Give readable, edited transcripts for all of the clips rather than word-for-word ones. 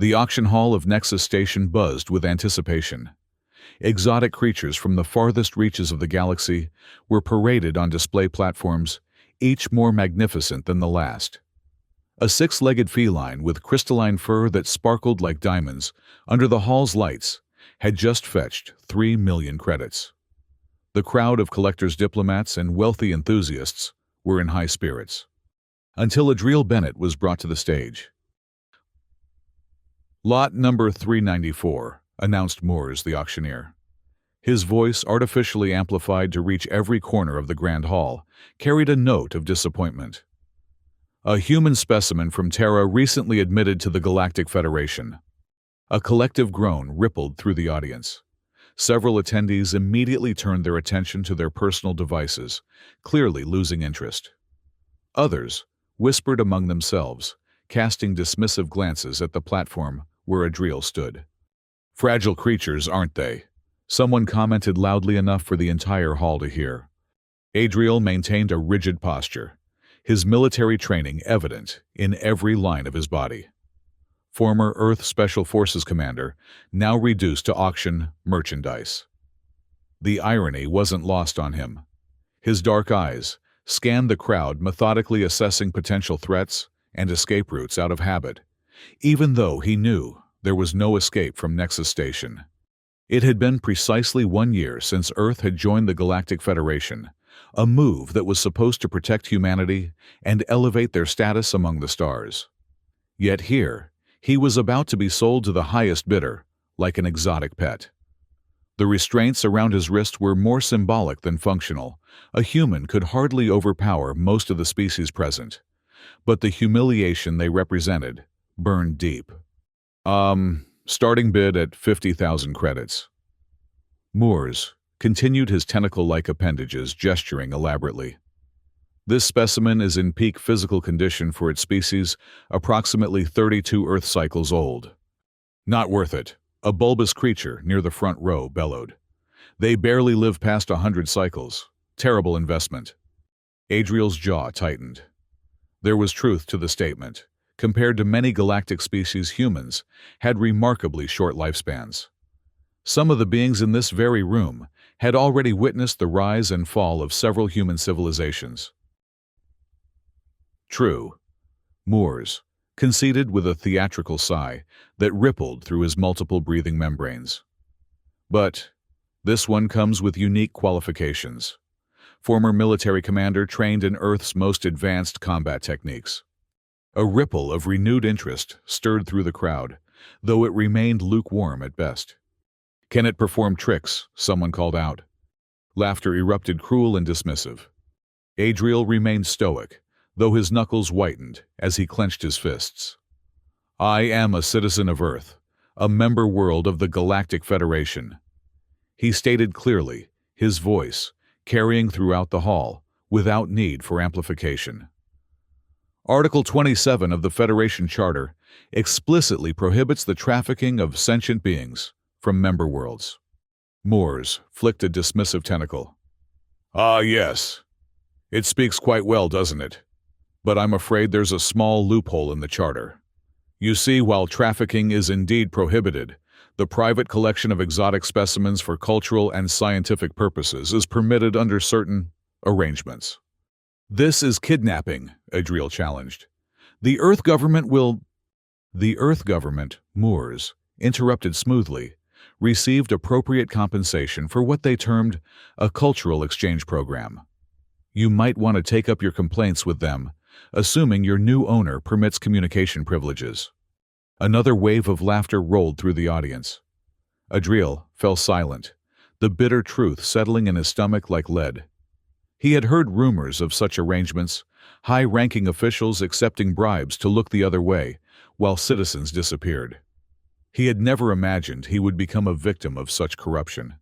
The auction hall of Nexus Station buzzed with anticipation. Exotic creatures from the farthest reaches of the galaxy were paraded on display platforms, each more magnificent than the last. A six-legged feline with crystalline fur that sparkled like diamonds under the hall's lights had just fetched 3 million credits. The crowd of collectors, diplomats, and wealthy enthusiasts were in high spirits. Until Adriel Bennett was brought to the stage. "Lot number 394, announced Moores, the auctioneer. His voice, artificially amplified to reach every corner of the grand hall, carried a note of disappointment. "A human specimen from Terra recently admitted to the Galactic Federation." A collective groan rippled through the audience. Several attendees immediately turned their attention to their personal devices, clearly losing interest. Others whispered among themselves, casting dismissive glances at the platform where Adriel stood. "Fragile creatures, aren't they?" someone commented loudly enough for the entire hall to hear. Adriel maintained a rigid posture, his military training evident in every line of his body. Former Earth Special Forces commander, now reduced to auction merchandise. The irony wasn't lost on him. His dark eyes scanned the crowd, methodically assessing potential threats and escape routes out of habit, even though he knew there was no escape from Nexus Station. It had been precisely 1 year since Earth had joined the Galactic Federation, a move that was supposed to protect humanity and elevate their status among the stars. Yet here, he was about to be sold to the highest bidder, like an exotic pet. The restraints around his wrist were more symbolic than functional. A human could hardly overpower most of the species present, but the humiliation they represented burned deep. Starting bid at 50,000 credits. Moores continued his tentacle-like appendages, gesturing elaborately. "This specimen is in peak physical condition for its species, approximately 32 Earth cycles old." "Not worth it," a bulbous creature near the front row bellowed. "They barely live past 100 cycles. Terrible investment." Adriel's jaw tightened. There was truth to the statement. Compared to many galactic species, humans had remarkably short lifespans. Some of the beings in this very room had already witnessed the rise and fall of several human civilizations. "True," Moores conceded with a theatrical sigh that rippled through his multiple breathing membranes. "But this one comes with unique qualifications. Former military commander trained in Earth's most advanced combat techniques." A ripple of renewed interest stirred through the crowd, though it remained lukewarm at best. "Can it perform tricks?" someone called out. Laughter erupted, cruel and dismissive. Adriel remained stoic, though his knuckles whitened as he clenched his fists. "I am a citizen of Earth, a member world of the Galactic Federation," he stated clearly, his voice carrying throughout the hall without need for amplification. Article 27 of the Federation Charter explicitly prohibits the trafficking of sentient beings from member worlds. Moores flicked a dismissive tentacle. "Ah, yes. It speaks quite well, doesn't it? But I'm afraid there's a small loophole in the Charter. You see, while trafficking is indeed prohibited, the private collection of exotic specimens for cultural and scientific purposes is permitted under certain arrangements." "This is kidnapping," Adriel challenged. The Earth government, Moores interrupted smoothly, "received appropriate compensation for what they termed a cultural exchange program. You might want to take up your complaints with them, assuming your new owner permits communication privileges." Another wave of laughter rolled through the audience. Adriel fell silent, the bitter truth settling in his stomach like lead. He had heard rumors of such arrangements, high-ranking officials accepting bribes to look the other way, while citizens disappeared. He had never imagined he would become a victim of such corruption.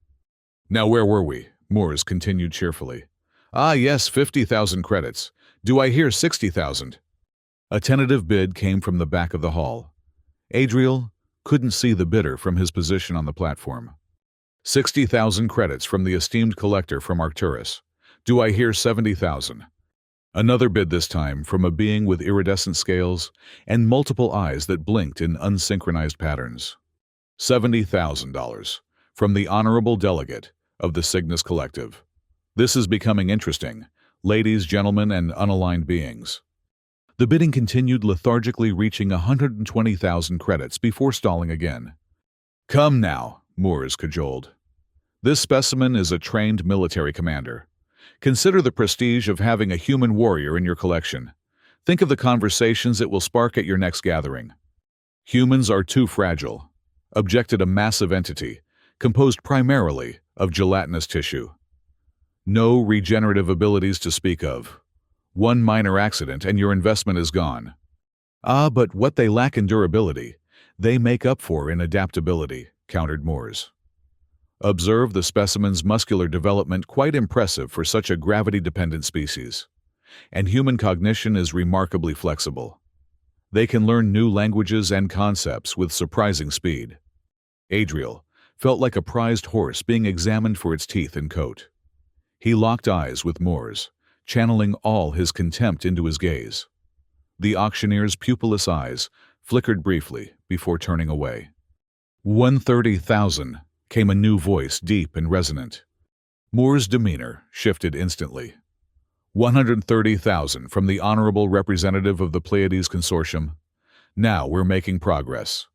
"Now where were we?" Moores continued cheerfully. "Ah yes, 50,000 credits. Do I hear 60,000? A tentative bid came from the back of the hall. Adriel couldn't see the bidder from his position on the platform. 60,000 credits from the esteemed collector from Arcturus. Do I hear 70,000? Another bid this time from a being with iridescent scales and multiple eyes that blinked in unsynchronized patterns. $70,000 from the Honorable Delegate of the Cygnus Collective. This is becoming interesting, ladies, gentlemen, and unaligned beings. The bidding continued lethargically, reaching 120,000 credits before stalling again. Come now, Moores cajoled. This specimen is a trained military commander. Consider the prestige of having a human warrior in your collection. Think of the conversations it will spark at your next gathering. Humans are too fragile, objected a massive entity, composed primarily of gelatinous tissue. No regenerative abilities to speak of. One minor accident and your investment is gone. Ah, but what they lack in durability, they make up for in adaptability, countered Moores. Observe the specimen's muscular development, quite impressive for such a gravity-dependent species. And human cognition is remarkably flexible. They can learn new languages and concepts with surprising speed. Adriel felt like a prized horse being examined for its teeth and coat. He locked eyes with Moores, channeling all his contempt into his gaze. The auctioneer's pupilless eyes flickered briefly before turning away. 130,000, came a new voice, deep and resonant. Moore's demeanor shifted instantly. 130,000 from the honorable representative of the Pleiades Consortium. Now we're making progress.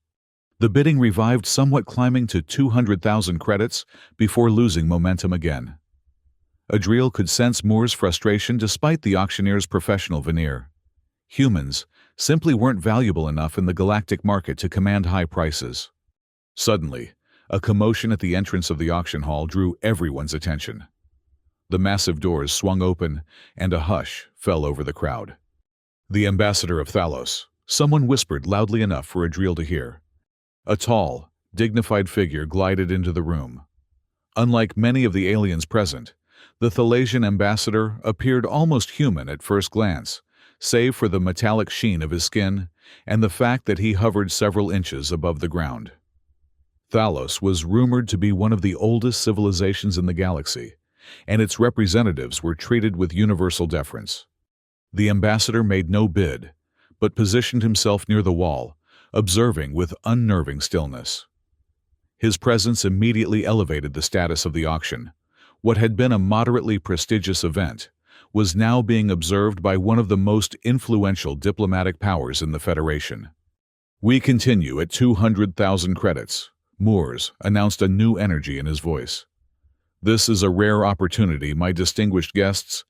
The bidding revived somewhat, climbing to 200,000 credits before losing momentum again. Adriel could sense Moore's frustration despite the auctioneer's professional veneer. Humans simply weren't valuable enough in the galactic market to command high prices. Suddenly, a commotion at the entrance of the auction hall drew everyone's attention. The massive doors swung open, and a hush fell over the crowd. The ambassador of Thalos, someone whispered loudly enough for Adriel to hear. A tall, dignified figure glided into the room. Unlike many of the aliens present, the Thalasian ambassador appeared almost human at first glance, save for the metallic sheen of his skin and the fact that he hovered several inches above the ground. Thalos was rumored to be one of the oldest civilizations in the galaxy, and its representatives were treated with universal deference. The ambassador made no bid, but positioned himself near the wall, observing with unnerving stillness. His presence immediately elevated the status of the auction. What had been a moderately prestigious event was now being observed by one of the most influential diplomatic powers in the Federation. We continue at 200,000 credits. Moores announced, a new energy in his voice. This is a rare opportunity, my distinguished guests.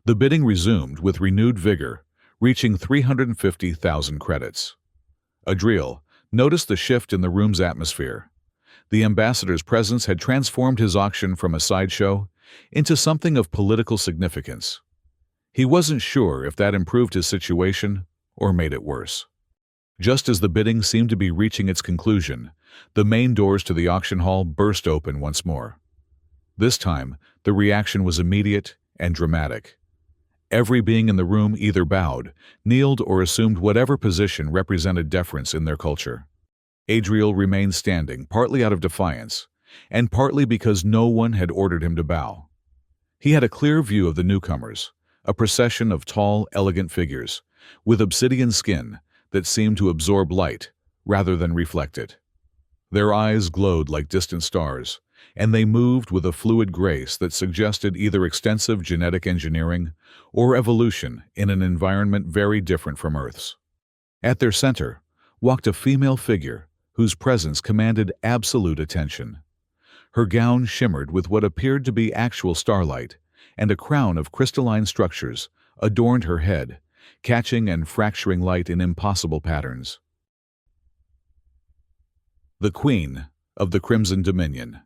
The bidding resumed with renewed vigor, reaching 350,000 credits. Adriel noticed the shift in the room's atmosphere. The ambassador's presence had transformed his auction from a sideshow into something of political significance. He wasn't sure if that improved his situation or made it worse. Just as the bidding seemed to be reaching its conclusion, the main doors to the auction hall burst open once more. This time, the reaction was immediate and dramatic. Every being in the room either bowed, kneeled, or assumed whatever position represented deference in their culture. Adriel remained standing, partly out of defiance, and partly because no one had ordered him to bow. He had a clear view of the newcomers, a procession of tall, elegant figures, with obsidian skin that seemed to absorb light rather than reflect it. Their eyes glowed like distant stars, and they moved with a fluid grace that suggested either extensive genetic engineering or evolution in an environment very different from Earth's. At their center walked a female figure whose presence commanded absolute attention. Her gown shimmered with what appeared to be actual starlight, and a crown of crystalline structures adorned her head, catching and fracturing light in impossible patterns. The Queen of the Crimson Dominion.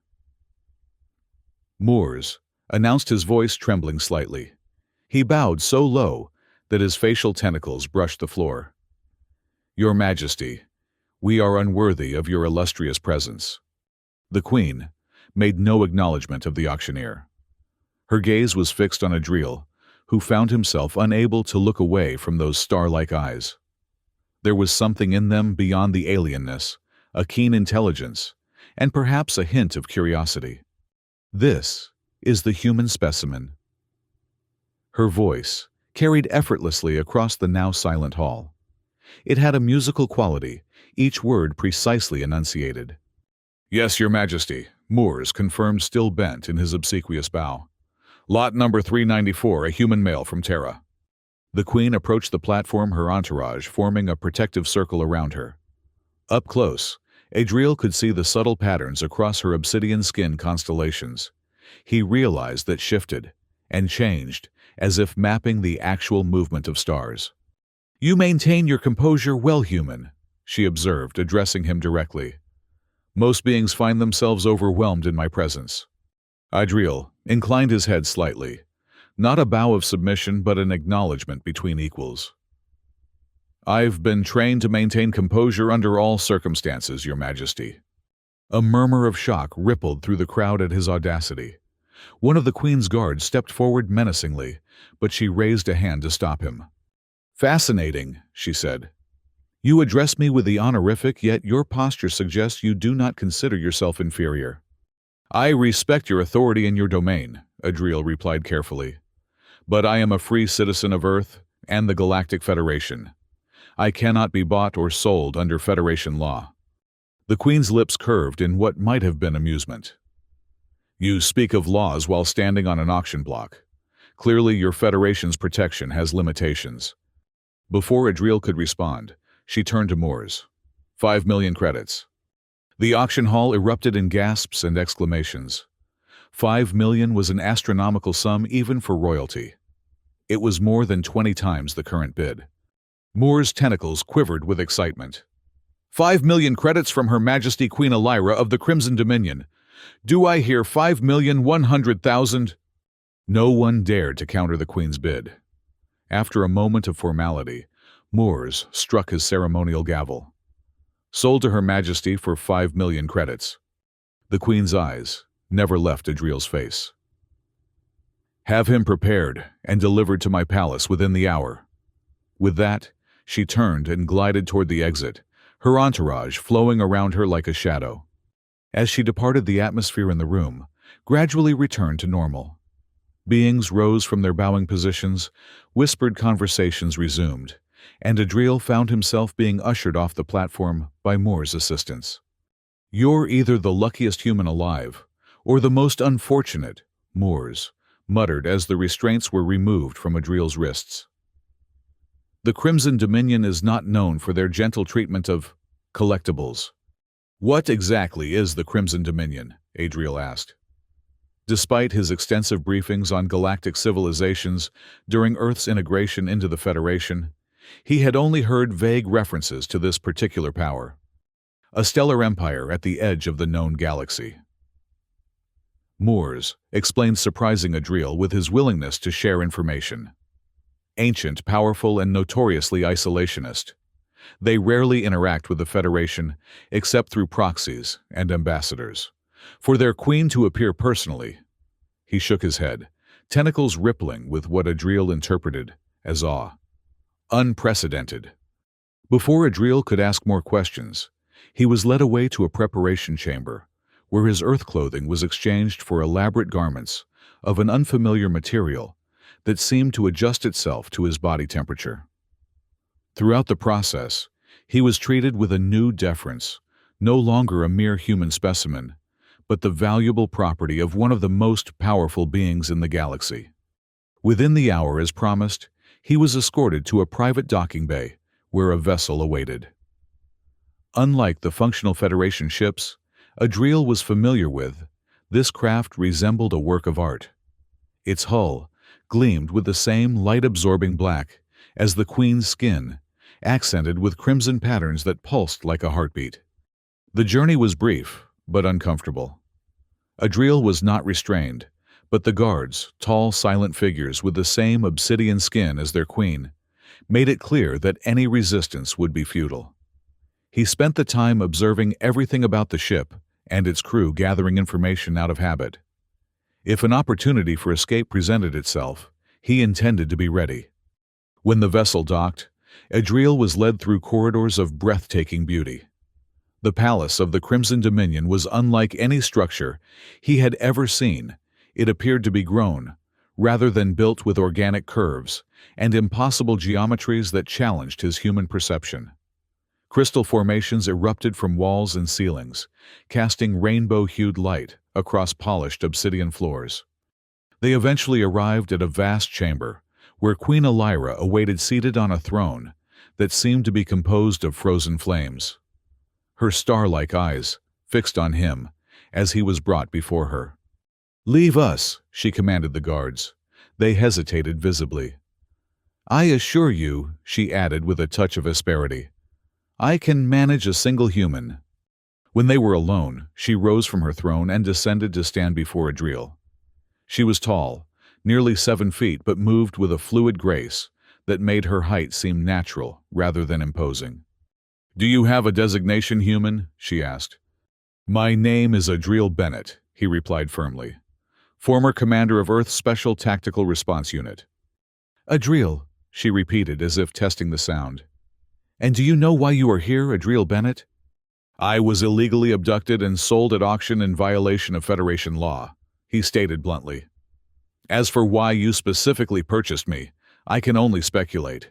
Moores announced, his voice trembling slightly. He bowed so low that his facial tentacles brushed the floor. Your Majesty, we are unworthy of your illustrious presence. The Queen made no acknowledgement of the auctioneer. Her gaze was fixed on Adriel, who found himself unable to look away from those star-like eyes. There was something in them beyond the alienness, a keen intelligence, and perhaps a hint of curiosity. This is the human specimen. Her voice, carried effortlessly across the now silent hall. It had a musical quality, each word precisely enunciated. "Yes, Your Majesty," Moores confirmed, still bent in his obsequious bow. "Lot number 394, a human male from Terra." The Queen approached the platform, her entourage forming a protective circle around her. Up close, Adriel could see the subtle patterns across her obsidian skin constellations. He realized that shifted and changed, as if mapping the actual movement of stars. "You maintain your composure well, human," she observed, addressing him directly. "Most beings find themselves overwhelmed in my presence." Adriel inclined his head slightly, not a bow of submission but an acknowledgement between equals. "I've been trained to maintain composure under all circumstances, Your Majesty." A murmur of shock rippled through the crowd at his audacity. One of the Queen's guards stepped forward menacingly, but she raised a hand to stop him. "Fascinating," she said. "You address me with the honorific, yet your posture suggests you do not consider yourself inferior." "I respect your authority in your domain," Adriel replied carefully. "But I am a free citizen of Earth and the Galactic Federation. I cannot be bought or sold under Federation law." The Queen's lips curved in what might have been amusement. "You speak of laws while standing on an auction block. Clearly your Federation's protection has limitations." Before Adriel could respond, she turned to Moores. 5 million credits. The auction hall erupted in gasps and exclamations. 5 million was an astronomical sum even for royalty. It was more than 20 times the current bid. Moore's tentacles quivered with excitement. 5 million credits from Her Majesty Queen Elira of the Crimson Dominion. Do I hear 5,100,000? No one dared to counter the Queen's bid. After a moment of formality, Moores struck his ceremonial gavel. "Sold to Her Majesty for 5 million credits." The Queen's eyes never left Adriel's face. "Have him prepared and delivered to my palace within the hour." With that, she turned and glided toward the exit, her entourage flowing around her like a shadow. As she departed, the atmosphere in the room gradually returned to normal. Beings rose from their bowing positions, whispered conversations resumed, and Adriel found himself being ushered off the platform by Moore's assistants. "You're either the luckiest human alive, or the most unfortunate," Moores muttered as the restraints were removed from Adriel's wrists. "The Crimson Dominion is not known for their gentle treatment of collectibles." "What exactly is the Crimson Dominion?" Adriel asked. Despite his extensive briefings on galactic civilizations during Earth's integration into the Federation, he had only heard vague references to this particular power. A stellar empire at the edge of the known galaxy. Moores explained, surprising Adriel with his willingness to share information. Ancient, powerful, and notoriously isolationist. They rarely interact with the Federation except through proxies and ambassadors. For their queen to appear personally, he shook his head, tentacles rippling with what Adriel interpreted as awe. Unprecedented. Before Adriel could ask more questions, he was led away to a preparation chamber, where his Earth clothing was exchanged for elaborate garments of an unfamiliar material that seemed to adjust itself to his body temperature. Throughout the process, he was treated with a new deference, no longer a mere human specimen, but the valuable property of one of the most powerful beings in the galaxy. Within the hour, as promised, he was escorted to a private docking bay where a vessel awaited. Unlike the functional Federation ships Adriel was familiar with, this craft resembled a work of art. Its hull gleamed with the same light-absorbing black as the Queen's skin, accented with crimson patterns that pulsed like a heartbeat. The journey was brief, but uncomfortable. Adriel was not restrained, but the guards, tall, silent figures with the same obsidian skin as their queen, made it clear that any resistance would be futile. He spent the time observing everything about the ship and its crew, gathering information out of habit. If an opportunity for escape presented itself, he intended to be ready. When the vessel docked, Adriel was led through corridors of breathtaking beauty. The palace of the Crimson Dominion was unlike any structure he had ever seen. It appeared to be grown, rather than built with organic curves and impossible geometries that challenged his human perception. Crystal formations erupted from walls and ceilings, casting rainbow-hued light across polished obsidian floors. They eventually arrived at a vast chamber, where Queen Elira awaited seated on a throne that seemed to be composed of frozen flames. Her star-like eyes fixed on him as he was brought before her. "Leave us," she commanded the guards. They hesitated visibly. "I assure you," she added with a touch of asperity, "I can manage a single human." When they were alone, she rose from her throne and descended to stand before Adriel. She was tall, nearly 7 feet, but moved with a fluid grace that made her height seem natural rather than imposing. "Do you have a designation, human?" she asked. "My name is Adriel Bennett," he replied firmly. "Former commander of Earth's Special Tactical Response Unit." "Adriel," she repeated as if testing the sound. "And do you know why you are here, Adriel Bennett?" "I was illegally abducted and sold at auction in violation of Federation law," he stated bluntly. "As for why you specifically purchased me, I can only speculate."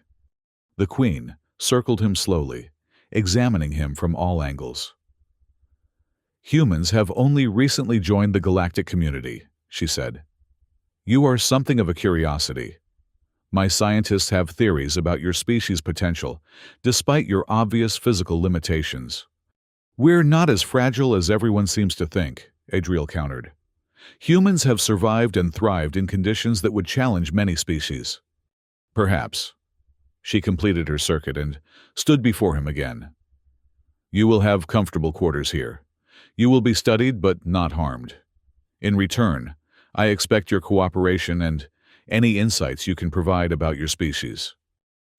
The Queen circled him slowly, examining him from all angles. "Humans have only recently joined the galactic community," she said. "You are something of a curiosity. My scientists have theories about your species' potential, despite your obvious physical limitations." "We're not as fragile as everyone seems to think," Adriel countered. "Humans have survived and thrived in conditions that would challenge many species." "Perhaps." She completed her circuit and stood before him again. "You will have comfortable quarters here. You will be studied but not harmed. In return, I expect your cooperation and any insights you can provide about your species."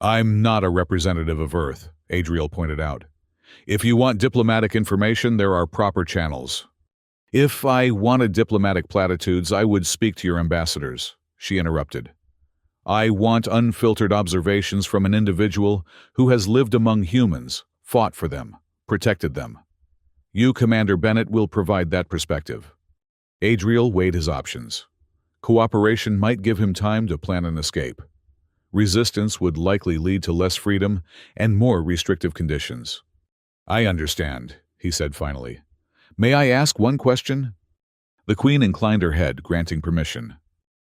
"I'm not a representative of Earth," Adriel pointed out. "If you want diplomatic information, there are proper channels." "If I wanted diplomatic platitudes, I would speak to your ambassadors," she interrupted. "I want unfiltered observations from an individual who has lived among humans, fought for them, protected them. You, Commander Bennett, will provide that perspective." Adriel weighed his options. Cooperation might give him time to plan an escape. Resistance would likely lead to less freedom and more restrictive conditions. "I understand," he said finally. "May I ask one question?" The Queen inclined her head, granting permission.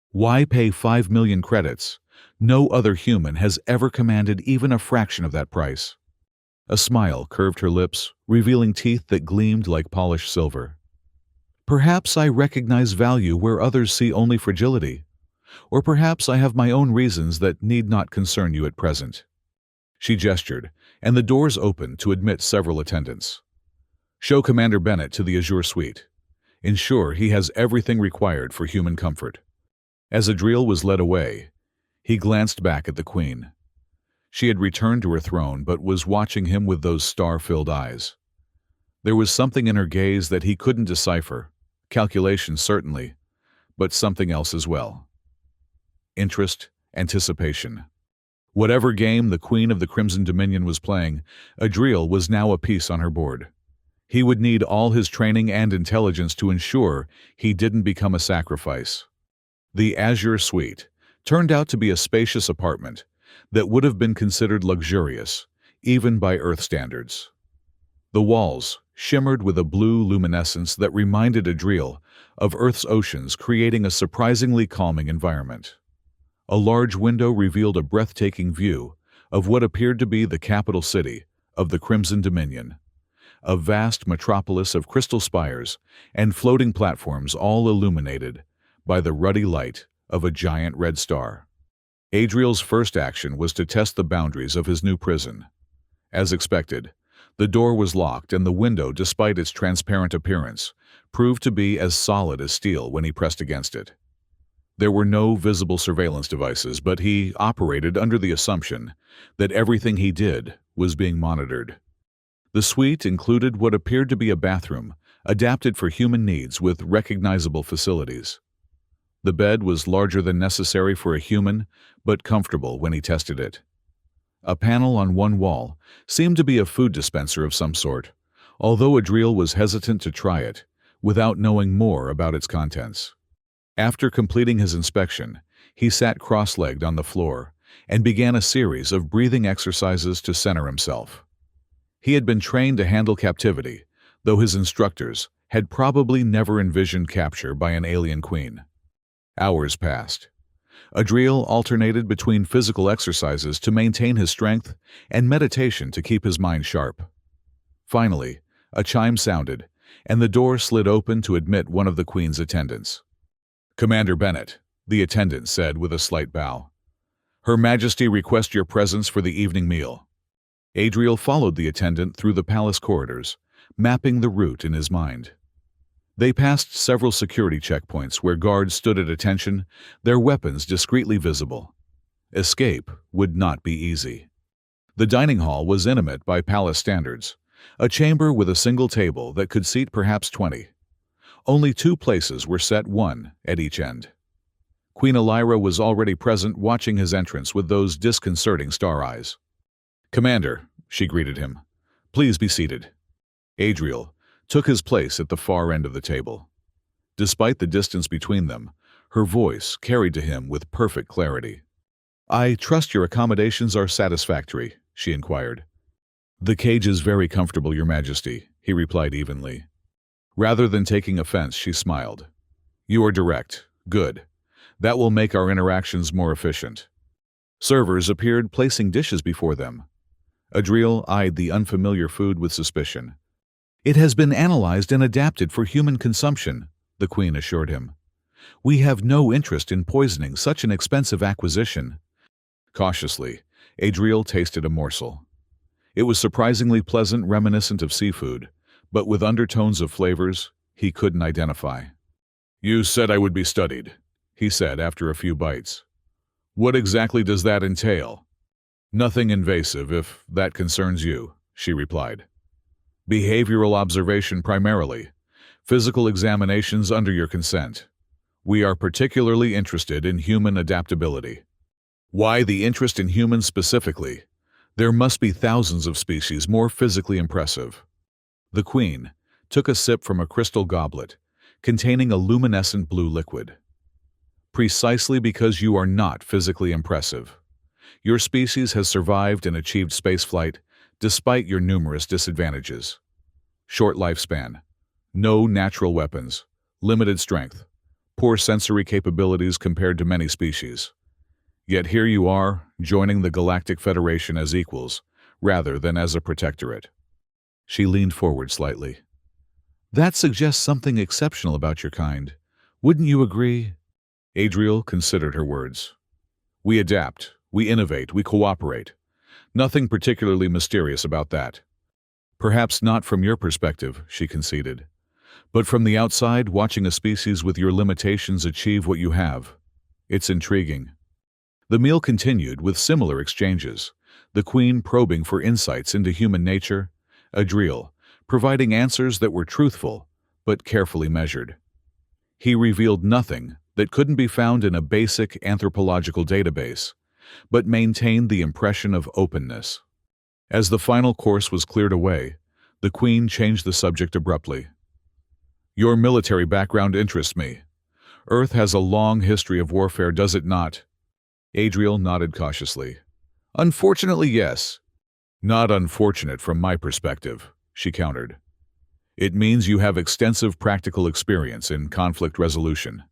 "Why pay 5 million credits? No other human has ever commanded even a fraction of that price." A smile curved her lips, revealing teeth that gleamed like polished silver. "Perhaps I recognize value where others see only fragility. Or perhaps I have my own reasons that need not concern you at present." She gestured, and the doors opened to admit several attendants. "Show Commander Bennett to the Azure Suite. Ensure he has everything required for human comfort." As Adriel was led away, he glanced back at the Queen. She had returned to her throne but was watching him with those star-filled eyes. There was something in her gaze that he couldn't decipher. Calculation, certainly, but something else as well. Interest, anticipation. Whatever game the Queen of the Crimson Dominion was playing, Adriel was now a piece on her board. He would need all his training and intelligence to ensure he didn't become a sacrifice. The Azure Suite turned out to be a spacious apartment that would have been considered luxurious, even by Earth standards. The walls shimmered with a blue luminescence that reminded Adriel of Earth's oceans, creating a surprisingly calming environment. A large window revealed a breathtaking view of what appeared to be the capital city of the Crimson Dominion, a vast metropolis of crystal spires and floating platforms, all illuminated by the ruddy light of a giant red star. Adriel's first action was to test the boundaries of his new prison. As expected, the door was locked, and the window, despite its transparent appearance, proved to be as solid as steel when he pressed against it. There were no visible surveillance devices, but he operated under the assumption that everything he did was being monitored. The suite included what appeared to be a bathroom, adapted for human needs with recognizable facilities. The bed was larger than necessary for a human, but comfortable when he tested it. A panel on one wall seemed to be a food dispenser of some sort, although Adriel was hesitant to try it without knowing more about its contents. After completing his inspection, he sat cross-legged on the floor and began a series of breathing exercises to center himself. He had been trained to handle captivity, though his instructors had probably never envisioned capture by an alien queen. Hours passed. Adriel alternated between physical exercises to maintain his strength and meditation to keep his mind sharp. Finally, a chime sounded, and the door slid open to admit one of the Queen's attendants. "Commander Bennett," the attendant said with a slight bow. "Her Majesty requests your presence for the evening meal." Adriel followed the attendant through the palace corridors, mapping the route in his mind. They passed several security checkpoints where guards stood at attention, their weapons discreetly visible. Escape would not be easy. The dining hall was intimate by palace standards, a chamber with a single table that could seat perhaps 20. Only 2 places were set, one at each end. Queen Elira was already present, watching his entrance with those disconcerting star eyes. "Commander," she greeted him, "please be seated." Adriel took his place at the far end of the table. Despite the distance between them, her voice carried to him with perfect clarity. "I trust your accommodations are satisfactory," she inquired. "The cage is very comfortable, Your Majesty," he replied evenly. Rather than taking offense, she smiled. "You are direct. Good. That will make our interactions more efficient." Servers appeared, placing dishes before them. Adriel eyed the unfamiliar food with suspicion. "It has been analyzed and adapted for human consumption," the Queen assured him. "We have no interest in poisoning such an expensive acquisition." Cautiously, Adriel tasted a morsel. It was surprisingly pleasant, reminiscent of seafood, but with undertones of flavors he couldn't identify. "You said I would be studied," he said after a few bites. "What exactly does that entail?" "Nothing invasive, if that concerns you," she replied. "Behavioral observation primarily. Physical examinations under your consent. We are particularly interested in human adaptability." "Why the interest in humans specifically? There must be thousands of species more physically impressive." The Queen took a sip from a crystal goblet containing a luminescent blue liquid. "Precisely because you are not physically impressive. Your species has survived and achieved spaceflight despite your numerous disadvantages. Short lifespan, no natural weapons, limited strength, poor sensory capabilities compared to many species. Yet here you are, joining the Galactic Federation as equals, rather than as a protectorate." She leaned forward slightly. "That suggests something exceptional about your kind. Wouldn't you agree?" Adriel considered her words. "We adapt, we innovate, we cooperate. Nothing particularly mysterious about that." "Perhaps not from your perspective," she conceded. "But from the outside, watching a species with your limitations achieve what you have, it's intriguing." The meal continued with similar exchanges, the Queen probing for insights into human nature, Adriel providing answers that were truthful but carefully measured. He revealed nothing that couldn't be found in a basic anthropological database, but maintained the impression of openness. As the final course was cleared away, the Queen changed the subject abruptly. "Your military background interests me. Earth has a long history of warfare, does it not?" Adriel nodded cautiously. "Unfortunately, yes." "Not unfortunate from my perspective," she countered. "It means you have extensive practical experience in conflict resolution.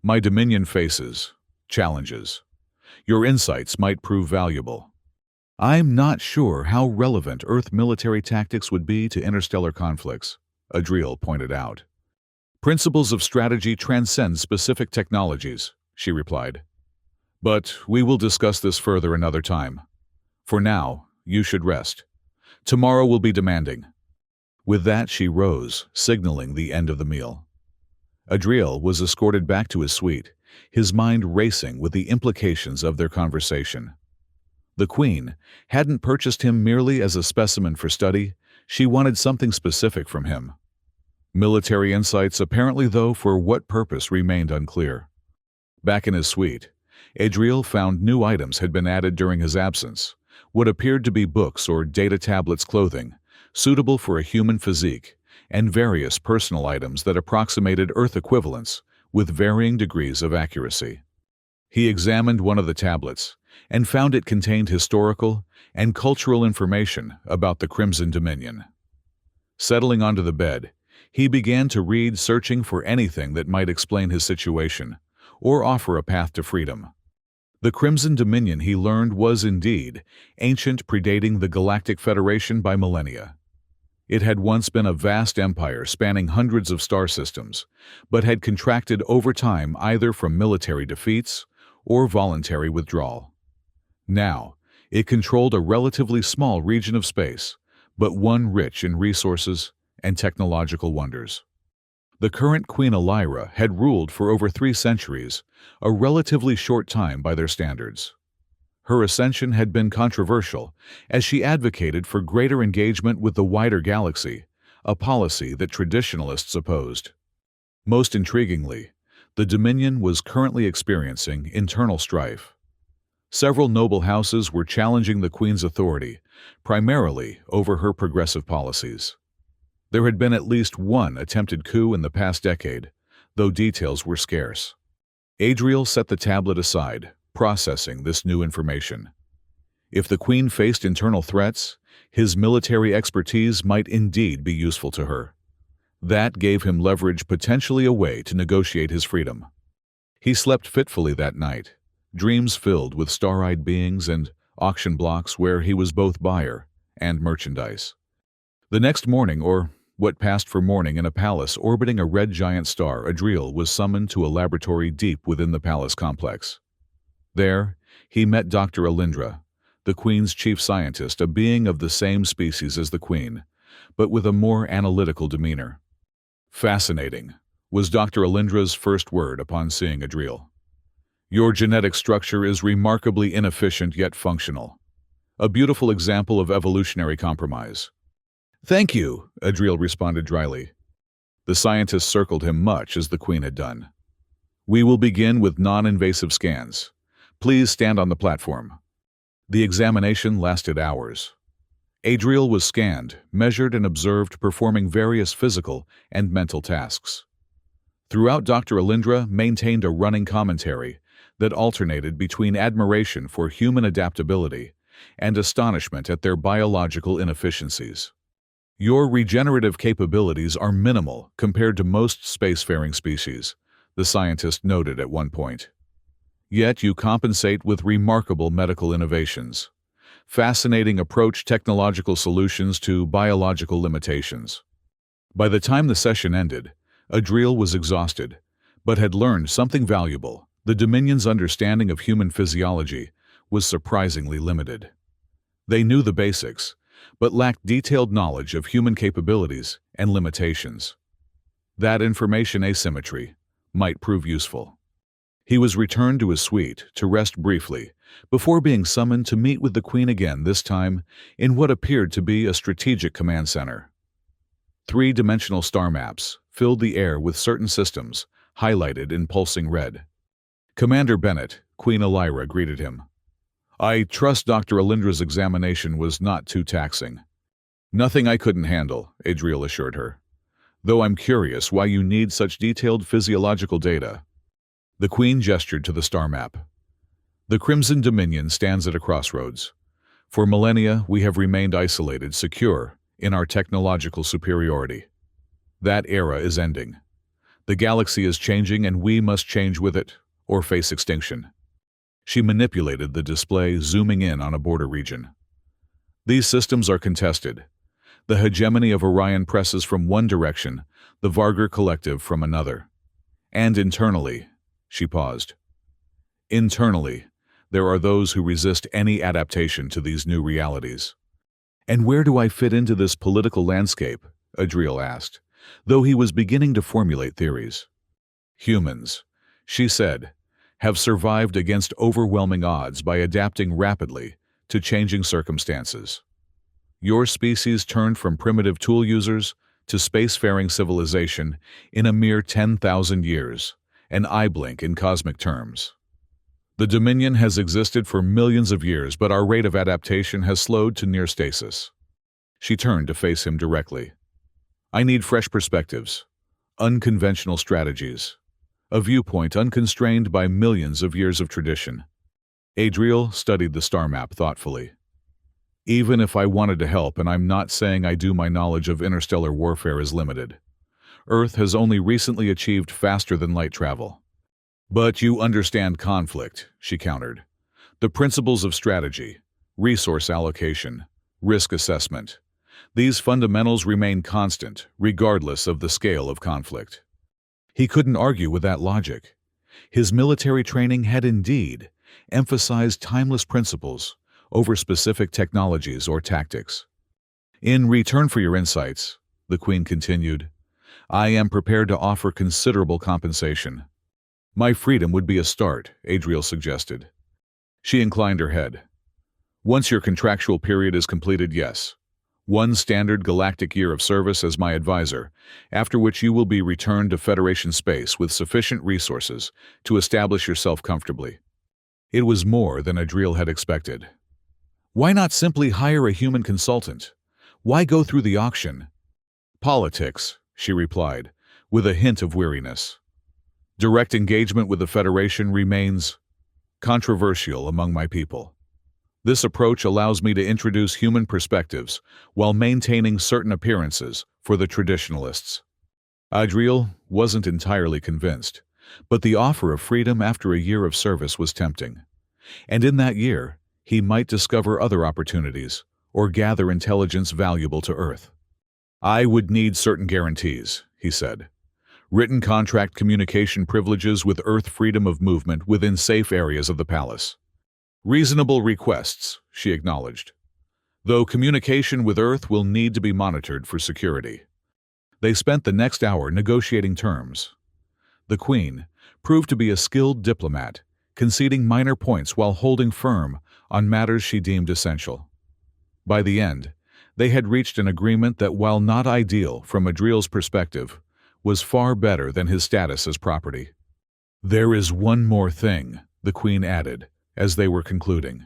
My Dominion faces challenges. Your insights might prove valuable." "I'm not sure how relevant Earth military tactics would be to interstellar conflicts," Adriel pointed out. "Principles of strategy transcend specific technologies," she replied. "But we will discuss this further another time. For now, you should rest. Tomorrow will be demanding." With that, she rose, signaling the end of the meal. Adriel was escorted back to his suite, his mind racing with the implications of their conversation. The Queen hadn't purchased him merely as a specimen for study, she wanted something specific from him. Military insights, apparently, though for what purpose remained unclear. Back in his suite, Adriel found new items had been added during his absence, what appeared to be books or data tablets, clothing, suitable for a human physique, and various personal items that approximated Earth equivalents, with varying degrees of accuracy. He examined one of the tablets and found it contained historical and cultural information about the Crimson Dominion. Settling onto the bed, he began to read, searching for anything that might explain his situation or offer a path to freedom. The Crimson Dominion, he learned, was indeed ancient, predating the Galactic Federation by millennia. It had once been a vast empire spanning hundreds of star systems, but had contracted over time either from military defeats or voluntary withdrawal. Now, it controlled a relatively small region of space, but one rich in resources and technological wonders. The current Queen Elira had ruled for over 3 centuries, a relatively short time by their standards. Her ascension had been controversial, as she advocated for greater engagement with the wider galaxy, a policy that traditionalists opposed. Most intriguingly, the Dominion was currently experiencing internal strife. Several noble houses were challenging the Queen's authority, primarily over her progressive policies. There had been at least one attempted coup in the past decade, though details were scarce. Adriel set the tablet aside, processing this new information. If the Queen faced internal threats, his military expertise might indeed be useful to her. That gave him leverage, potentially a way to negotiate his freedom. He slept fitfully that night, dreams filled with star-eyed beings and auction blocks where he was both buyer and merchandise. The next morning, or what passed for morning, in a palace orbiting a red giant star, Adriel was summoned to a laboratory deep within the palace complex. There, he met Dr. Alindra, the Queen's chief scientist, a being of the same species as the Queen, but with a more analytical demeanor. "Fascinating," was Dr. Alindra's first word upon seeing Adriel. "Your genetic structure is remarkably inefficient yet functional. A beautiful example of evolutionary compromise." "Thank you," Adriel responded dryly. The scientist circled him much as the Queen had done. "We will begin with non-invasive scans. Please stand on the platform." The examination lasted hours. Adriel was scanned, measured, and observed performing various physical and mental tasks. Throughout, Dr. Alindra maintained a running commentary that alternated between admiration for human adaptability and astonishment at their biological inefficiencies. "Your regenerative capabilities are minimal compared to most spacefaring species," the scientist noted at one point. "Yet you compensate with remarkable medical innovations. Fascinating approach, technological solutions to biological limitations." By the time the session ended, Adriel was exhausted, but had learned something valuable. The Dominion's understanding of human physiology was surprisingly limited. They knew the basics, but lacked detailed knowledge of human capabilities and limitations. That information asymmetry might prove useful. He was returned to his suite to rest briefly before being summoned to meet with the Queen again, this time in what appeared to be a strategic command center. 3-dimensional star maps filled the air with certain systems, highlighted in pulsing red. "Commander Bennett," Queen Elira greeted him. "I trust Dr. Alindra's examination was not too taxing." "Nothing I couldn't handle," Adriel assured her. "Though I'm curious why you need such detailed physiological data." The Queen gestured to the star map. "The Crimson Dominion stands at a crossroads. For millennia, we have remained isolated, secure in our technological superiority. That era is ending. The galaxy is changing, and we must change with it, or face extinction." She manipulated the display, zooming in on a border region. "These systems are contested. The hegemony of Orion presses from one direction, the Vargar Collective from another. And internally," she paused. "Internally, there are those who resist any adaptation to these new realities." "And where do I fit into this political landscape?" Adriel asked, though he was beginning to formulate theories. "Humans," she said, "have survived against overwhelming odds by adapting rapidly to changing circumstances. Your species turned from primitive tool users to spacefaring civilization in a mere 10,000 years, an eye blink in cosmic terms. The Dominion has existed for millions of years, but our rate of adaptation has slowed to near stasis." She turned to face him directly. "I need fresh perspectives, unconventional strategies. a viewpoint unconstrained by millions of years of tradition. Adriel studied the star map thoughtfully. Even if I wanted to help, and I'm not saying I do, my knowledge of interstellar warfare is limited. Earth has only recently achieved faster-than-light travel. But you understand conflict, she countered. The principles of strategy, resource allocation, risk assessment. These fundamentals remain constant, regardless of the scale of conflict. He couldn't argue with that logic. His military training had indeed emphasized timeless principles over specific technologies or tactics. In return for your insights, the Queen continued, I am prepared to offer considerable compensation. My freedom would be a start, Adriel suggested. She inclined her head. Once your contractual period is completed, yes. 1 standard galactic year of service as my advisor, after which you will be returned to Federation space with sufficient resources to establish yourself comfortably. It was more than Adriel had expected. Why not simply hire a human consultant? Why go through the auction? Politics, she replied, with a hint of weariness. Direct engagement with the Federation remains controversial among my people. This approach allows me to introduce human perspectives while maintaining certain appearances for the traditionalists. Adriel wasn't entirely convinced, but the offer of freedom after a year of service was tempting. And in that year, he might discover other opportunities or gather intelligence valuable to Earth. I would need certain guarantees, he said. Written contract communication privileges with Earth freedom of movement within safe areas of the palace. Reasonable requests, she acknowledged, though communication with Earth will need to be monitored for security. They spent the next hour negotiating terms. The Queen proved to be a skilled diplomat, conceding minor points while holding firm on matters she deemed essential. By the end, they had reached an agreement that, while not ideal from Adriel's perspective, was far better than his status as property. There is one more thing, the Queen added, as they were concluding.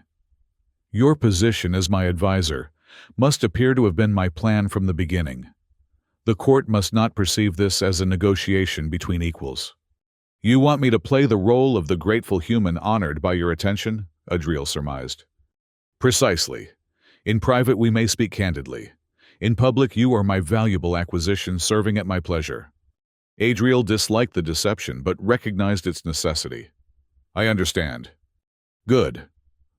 Your position as my advisor must appear to have been my plan from the beginning. The court must not perceive this as a negotiation between equals. You want me to play the role of the grateful human honored by your attention? Adriel surmised. Precisely. In private we may speak candidly. In public you are my valuable acquisition serving at my pleasure. Adriel disliked the deception but recognized its necessity. I understand. Good.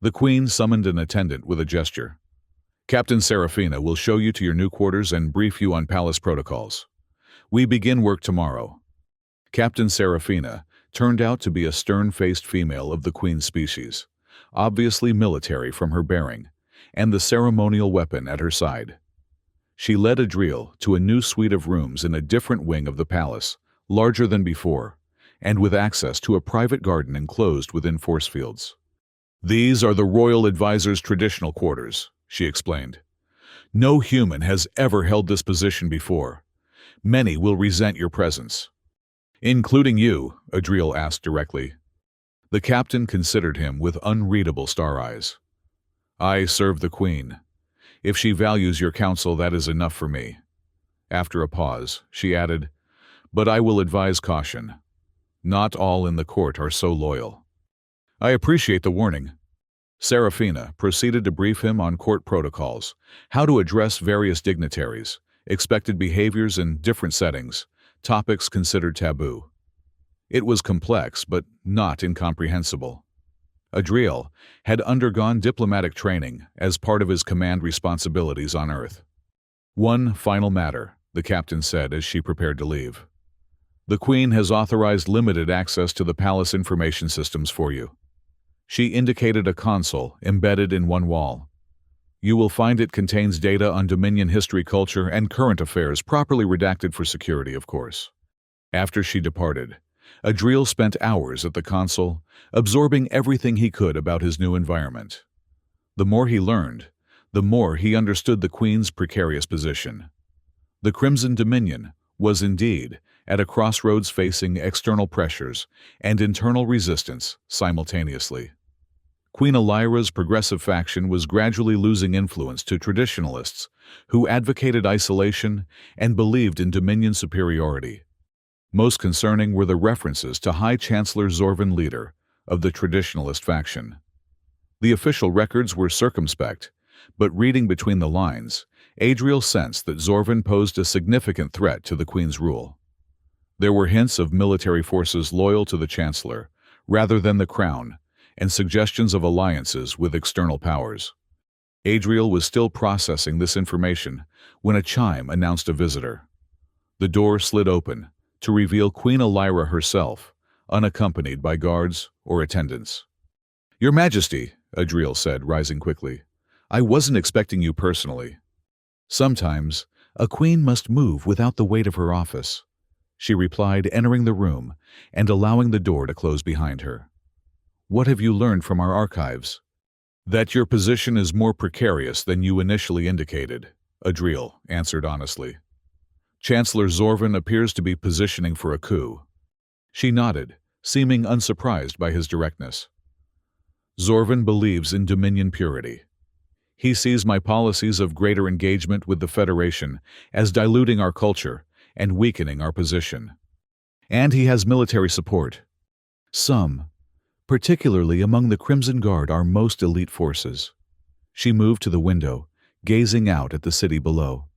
The Queen summoned an attendant with a gesture. Captain Serafina will show you to your new quarters and brief you on palace protocols. We begin work tomorrow. Captain Serafina turned out to be a stern-faced female of the Queen's species, obviously military from her bearing, and the ceremonial weapon at her side. She led Adriel to a new suite of rooms in a different wing of the palace, larger than before, and with access to a private garden enclosed within force fields. These are the royal advisor's traditional quarters, she explained. No human has ever held this position before. Many will resent your presence. Including you, Adriel asked directly. The captain considered him with unreadable star eyes. I serve the Queen. If she values your counsel, that is enough for me. After a pause, she added, but I will advise caution. Not all in the court are so loyal. I appreciate the warning. Serafina proceeded to brief him on court protocols, how to address various dignitaries, expected behaviors in different settings, topics considered taboo. It was complex, but not incomprehensible. Adriel had undergone diplomatic training as part of his command responsibilities on Earth. One final matter, the captain said as she prepared to leave. The Queen has authorized limited access to the palace information systems for you. She indicated a console embedded in one wall. You will find it contains data on Dominion history, culture, and current affairs, properly redacted for security, of course. After she departed, Adriel spent hours at the console, absorbing everything he could about his new environment. The more he learned, the more he understood the Queen's precarious position. The Crimson Dominion was indeed at a crossroads, facing external pressures and internal resistance simultaneously. Queen Elira's progressive faction was gradually losing influence to traditionalists who advocated isolation and believed in Dominion superiority. Most concerning were the references to High Chancellor Zorvan, leader of the traditionalist faction. The official records were circumspect, but reading between the lines, Adriel sensed that Zorvan posed a significant threat to the Queen's rule. There were hints of military forces loyal to the Chancellor, rather than the Crown, and suggestions of alliances with external powers. Adriel was still processing this information when a chime announced a visitor. The door slid open to reveal Queen Elira herself, unaccompanied by guards or attendants. "Your Majesty," Adriel said, rising quickly, "I wasn't expecting you personally." "Sometimes a queen must move without the weight of her office," she replied, entering the room and allowing the door to close behind her. "What have you learned from our archives?" "That your position is more precarious than you initially indicated," Adriel answered honestly. "Chancellor Zorvan appears to be positioning for a coup." She nodded, seeming unsurprised by his directness. "Zorvan believes in Dominion purity. He sees my policies of greater engagement with the Federation as diluting our culture and weakening our position. And he has military support. Some, particularly among the Crimson Guard, our most elite forces." She moved to the window, gazing out at the city below.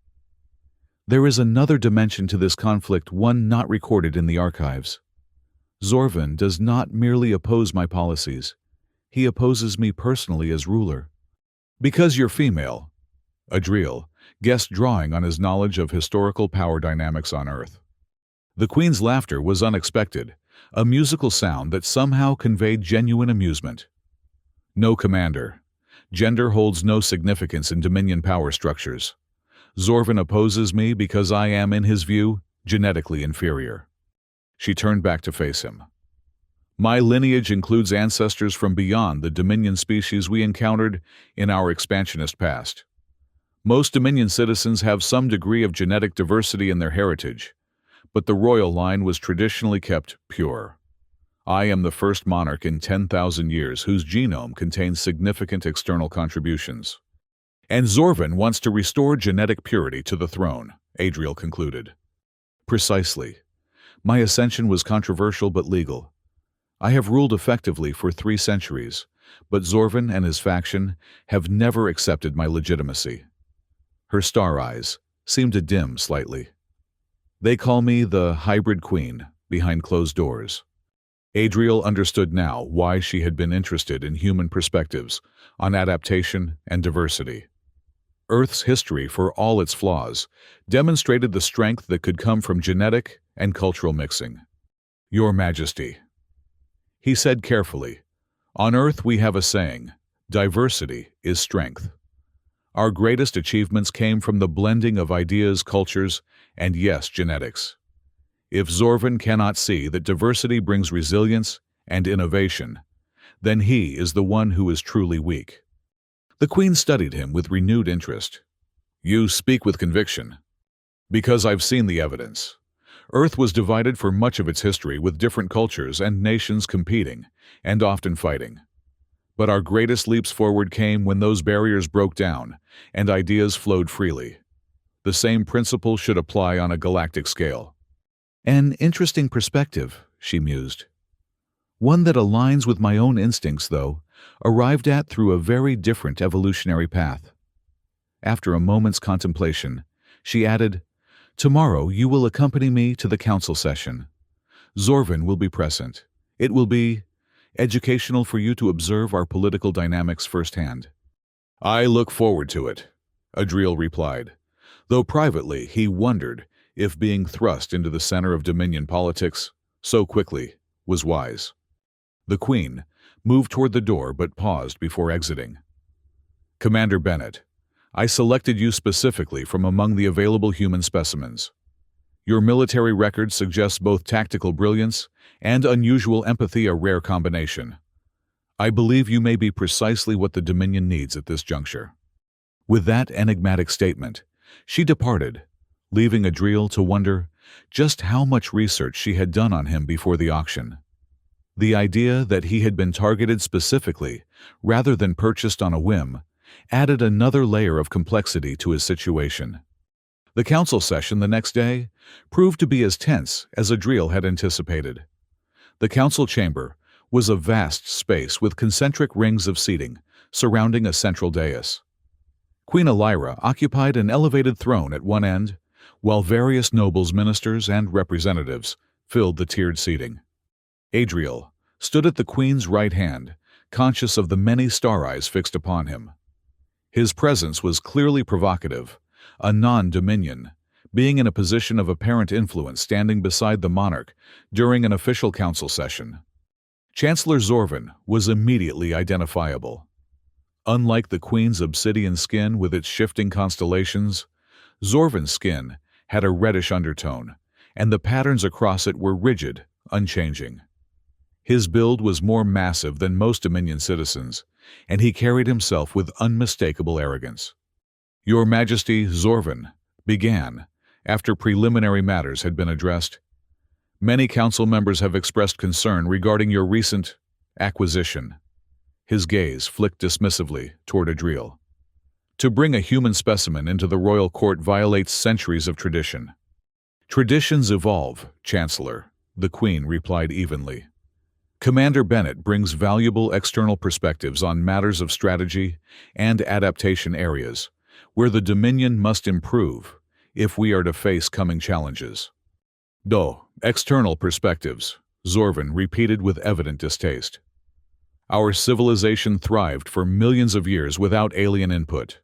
"There is another dimension to this conflict, one not recorded in the archives. Zorvan does not merely oppose my policies. He opposes me personally as ruler." "Because you're female," Adriel guessed, drawing on his knowledge of historical power dynamics on Earth. The Queen's laughter was unexpected, a musical sound that somehow conveyed genuine amusement. "No, Commander. Gender holds no significance in Dominion power structures. Zorvan opposes me because I am, in his view, genetically inferior." She turned back to face him. "My lineage includes ancestors from beyond the Dominion species we encountered in our expansionist past. Most Dominion citizens have some degree of genetic diversity in their heritage, but the royal line was traditionally kept pure. I am the first monarch in 10,000 years whose genome contains significant external contributions. And Zorvan wants to restore genetic purity to the throne," Adriel concluded. "Precisely. My ascension was controversial but legal. I have ruled effectively for 3 centuries, but Zorvan and his faction have never accepted my legitimacy." Her star eyes seemed to dim slightly. "They call me the hybrid queen behind closed doors." Adriel understood now why she had been interested in human perspectives on adaptation and diversity. Earth's history, for all its flaws, demonstrated the strength that could come from genetic and cultural mixing. "Your Majesty," he said carefully, "on Earth we have a saying, diversity is strength. Our greatest achievements came from the blending of ideas, cultures, and yes, genetics. If Zorvan cannot see that diversity brings resilience and innovation, then he is the one who is truly weak." The Queen studied him with renewed interest. "You speak with conviction." "Because I've seen the evidence. Earth was divided for much of its history, with different cultures and nations competing, and often fighting. But our greatest leaps forward came when those barriers broke down and ideas flowed freely. The same principle should apply on a galactic scale." "An interesting perspective," she mused. "One that aligns with my own instincts, though, arrived at through a very different evolutionary path." After a moment's contemplation, she added, "Tomorrow you will accompany me to the council session. Zorvan will be present. It will be educational for you to observe our political dynamics firsthand." "I look forward to it," Adriel replied, though privately he wondered if being thrust into the center of Dominion politics so quickly was wise. The Queen moved toward the door but paused before exiting. "Commander Bennett, I selected you specifically from among the available human specimens. Your military record suggests both tactical brilliance and unusual empathy, a rare combination. I believe you may be precisely what the Dominion needs at this juncture." With that enigmatic statement, she departed, leaving Adriel to wonder just how much research she had done on him before the auction. The idea that he had been targeted specifically, rather than purchased on a whim, added another layer of complexity to his situation. The council session the next day proved to be as tense as Adriel had anticipated. The council chamber was a vast space with concentric rings of seating surrounding a central dais. Queen Elira occupied an elevated throne at one end, while various nobles, ministers, and representatives filled the tiered seating. Adriel stood at the queen's right hand, conscious of the many star eyes fixed upon him. His presence was clearly provocative, a non-dominion, being in a position of apparent influence standing beside the monarch during an official council session. Chancellor Zorvan was immediately identifiable. Unlike the queen's obsidian skin with its shifting constellations, Zorvan's skin had a reddish undertone, and the patterns across it were rigid, unchanging. His build was more massive than most Dominion citizens, and he carried himself with unmistakable arrogance. "Your Majesty, Zorvan," began, after preliminary matters had been addressed. "Many council members have expressed concern regarding your recent acquisition." His gaze flicked dismissively toward Adriel. "To bring a human specimen into the royal court violates centuries of tradition." "Traditions evolve, Chancellor," the Queen replied evenly. "Commander Bennett brings valuable external perspectives on matters of strategy and adaptation areas, where the Dominion must improve if we are to face coming challenges." External perspectives," Zorvan repeated with evident distaste. "Our civilization thrived for millions of years without alien input.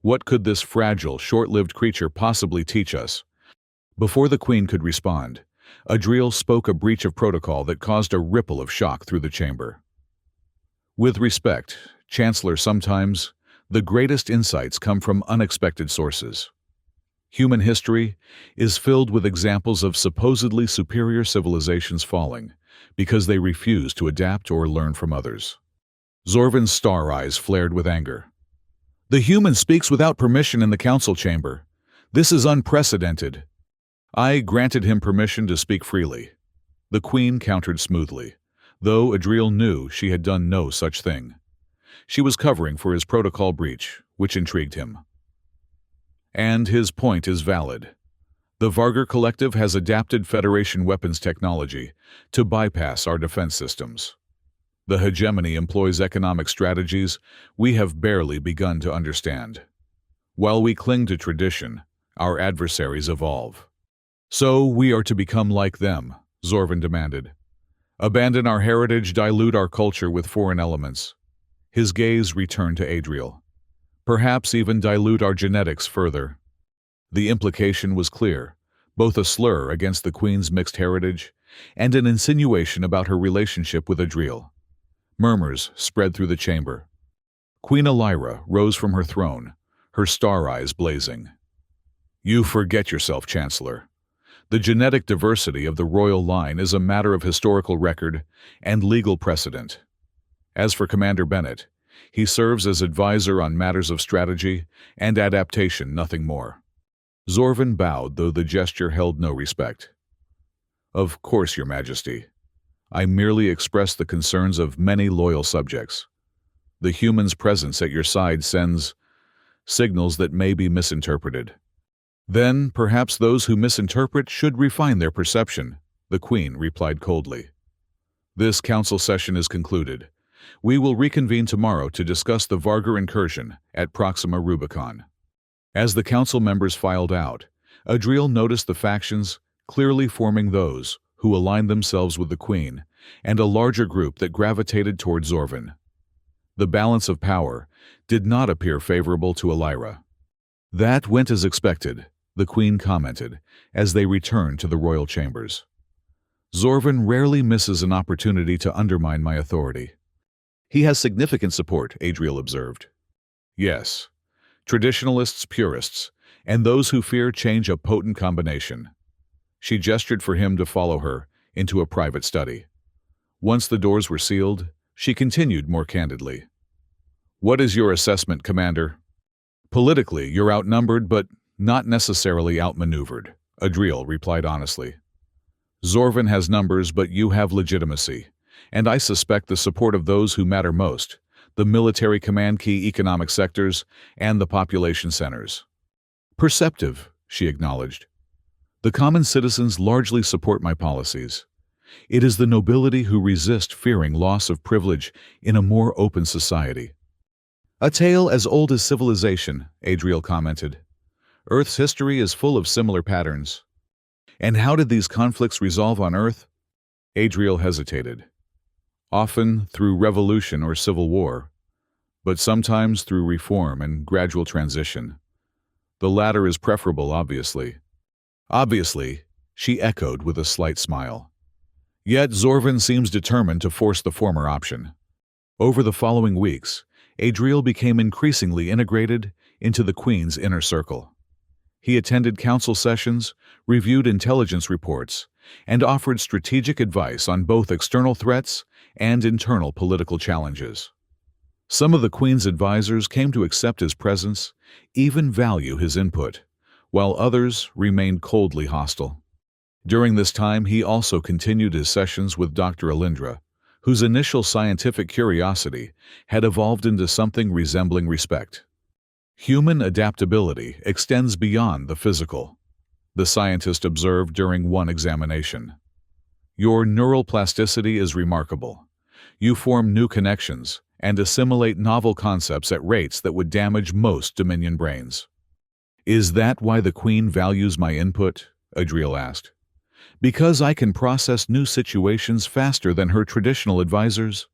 What could this fragile, short-lived creature possibly teach us?" Before the Queen could respond, Adriel spoke a breach of protocol that caused a ripple of shock through the chamber. "With respect, Chancellor, sometimes the greatest insights come from unexpected sources. Human history is filled with examples of supposedly superior civilizations falling because they refuse to adapt or learn from others." Zorvan's star eyes flared with anger. "The human speaks without permission in the council chamber. This is unprecedented." "I granted him permission to speak freely," the Queen countered smoothly, though Adriel knew she had done no such thing. She was covering for his protocol breach, which intrigued him. "And his point is valid. The Vargar Collective has adapted Federation weapons technology to bypass our defense systems. The hegemony employs economic strategies we have barely begun to understand. While we cling to tradition, our adversaries evolve. So we are to become like them," Zorvan demanded. "Abandon our heritage, dilute our culture with foreign elements." His gaze returned to Adriel. "Perhaps even dilute our genetics further." The implication was clear, both a slur against the Queen's mixed heritage and an insinuation about her relationship with Adriel. Murmurs spread through the chamber. Queen Elira rose from her throne, her star eyes blazing. "You forget yourself, Chancellor. The genetic diversity of the royal line is a matter of historical record and legal precedent. As for Commander Bennett, he serves as advisor on matters of strategy and adaptation, nothing more." Zorvan bowed, though the gesture held no respect. "Of course, Your Majesty. I merely express the concerns of many loyal subjects. The human's presence at your side sends signals that may be misinterpreted." "Then perhaps those who misinterpret should refine their perception," the Queen replied coldly. "This council session is concluded. We will reconvene tomorrow to discuss the Vargar incursion at Proxima Rubicon." As the council members filed out, Adriel noticed the factions clearly forming those who aligned themselves with the Queen and a larger group that gravitated toward Zorvan. The balance of power did not appear favorable to Elira. "That went as expected," the Queen commented as they returned to the royal chambers. "Zorvan rarely misses an opportunity to undermine my authority." "He has significant support," Adriel observed. "Yes. Traditionalists, purists, and those who fear change, a potent combination." She gestured for him to follow her into a private study. Once the doors were sealed, she continued more candidly. "What is your assessment, Commander?" "Politically, you're outnumbered, but not necessarily outmaneuvered," Adriel replied honestly. "Zorvan has numbers, but you have legitimacy, and I suspect the support of those who matter most, the military command, key economic sectors, and the population centers." "Perceptive," she acknowledged. The common citizens largely support my policies. It is the nobility who resist fearing loss of privilege in a more open society. A tale as old as civilization, Adriel commented. Earth's history is full of similar patterns. And how did these conflicts resolve on Earth? Adriel hesitated. Often through revolution or civil war, but sometimes through reform and gradual transition. The latter is preferable, obviously. Obviously, she echoed with a slight smile. Yet Zorvan seems determined to force the former option. Over the following weeks, Adriel became increasingly integrated into the Queen's inner circle. He attended council sessions, reviewed intelligence reports, and offered strategic advice on both external threats and internal political challenges. Some of the Queen's advisors came to accept his presence, even value his input, while others remained coldly hostile. During this time, he also continued his sessions with Dr. Alindra, whose initial scientific curiosity had evolved into something resembling respect. Human adaptability extends beyond the physical, the scientist observed during one examination. Your neural plasticity is remarkable. You form new connections and assimilate novel concepts at rates that would damage most Dominion brains. Is that why the Queen values my input? Adriel asked. Because I can process new situations faster than her traditional advisors?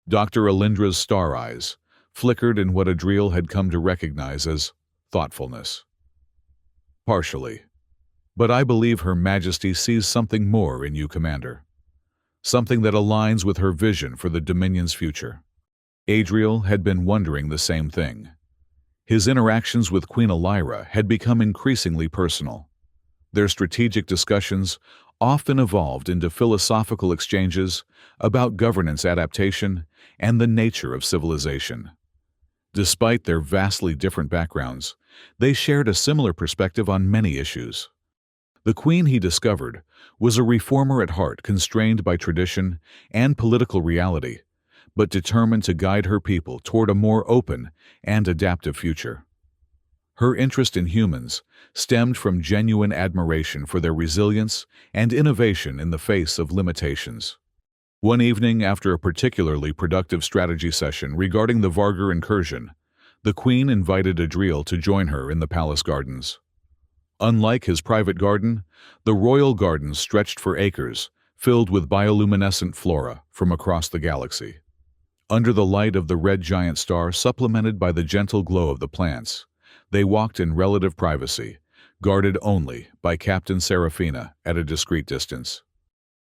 Dr. Alindra's star eyes flickered in what Adriel had come to recognize as thoughtfulness. Partially. But I believe Her Majesty sees something more in you, Commander. Something that aligns with her vision for the Dominion's future. Adriel had been wondering the same thing. His interactions with Queen Elira had become increasingly personal. Their strategic discussions often evolved into philosophical exchanges about governance adaptation and the nature of civilization. Despite their vastly different backgrounds, they shared a similar perspective on many issues. The Queen, he discovered, was a reformer at heart, constrained by tradition and political reality, but determined to guide her people toward a more open and adaptive future. Her interest in humans stemmed from genuine admiration for their resilience and innovation in the face of limitations. One evening, after a particularly productive strategy session regarding the Vargar incursion, the Queen invited Adriel to join her in the palace gardens. Unlike his private garden, the royal gardens stretched for acres, filled with bioluminescent flora from across the galaxy. Under the light of the red giant star, supplemented by the gentle glow of the plants, they walked in relative privacy, guarded only by Captain Serafina at a discreet distance.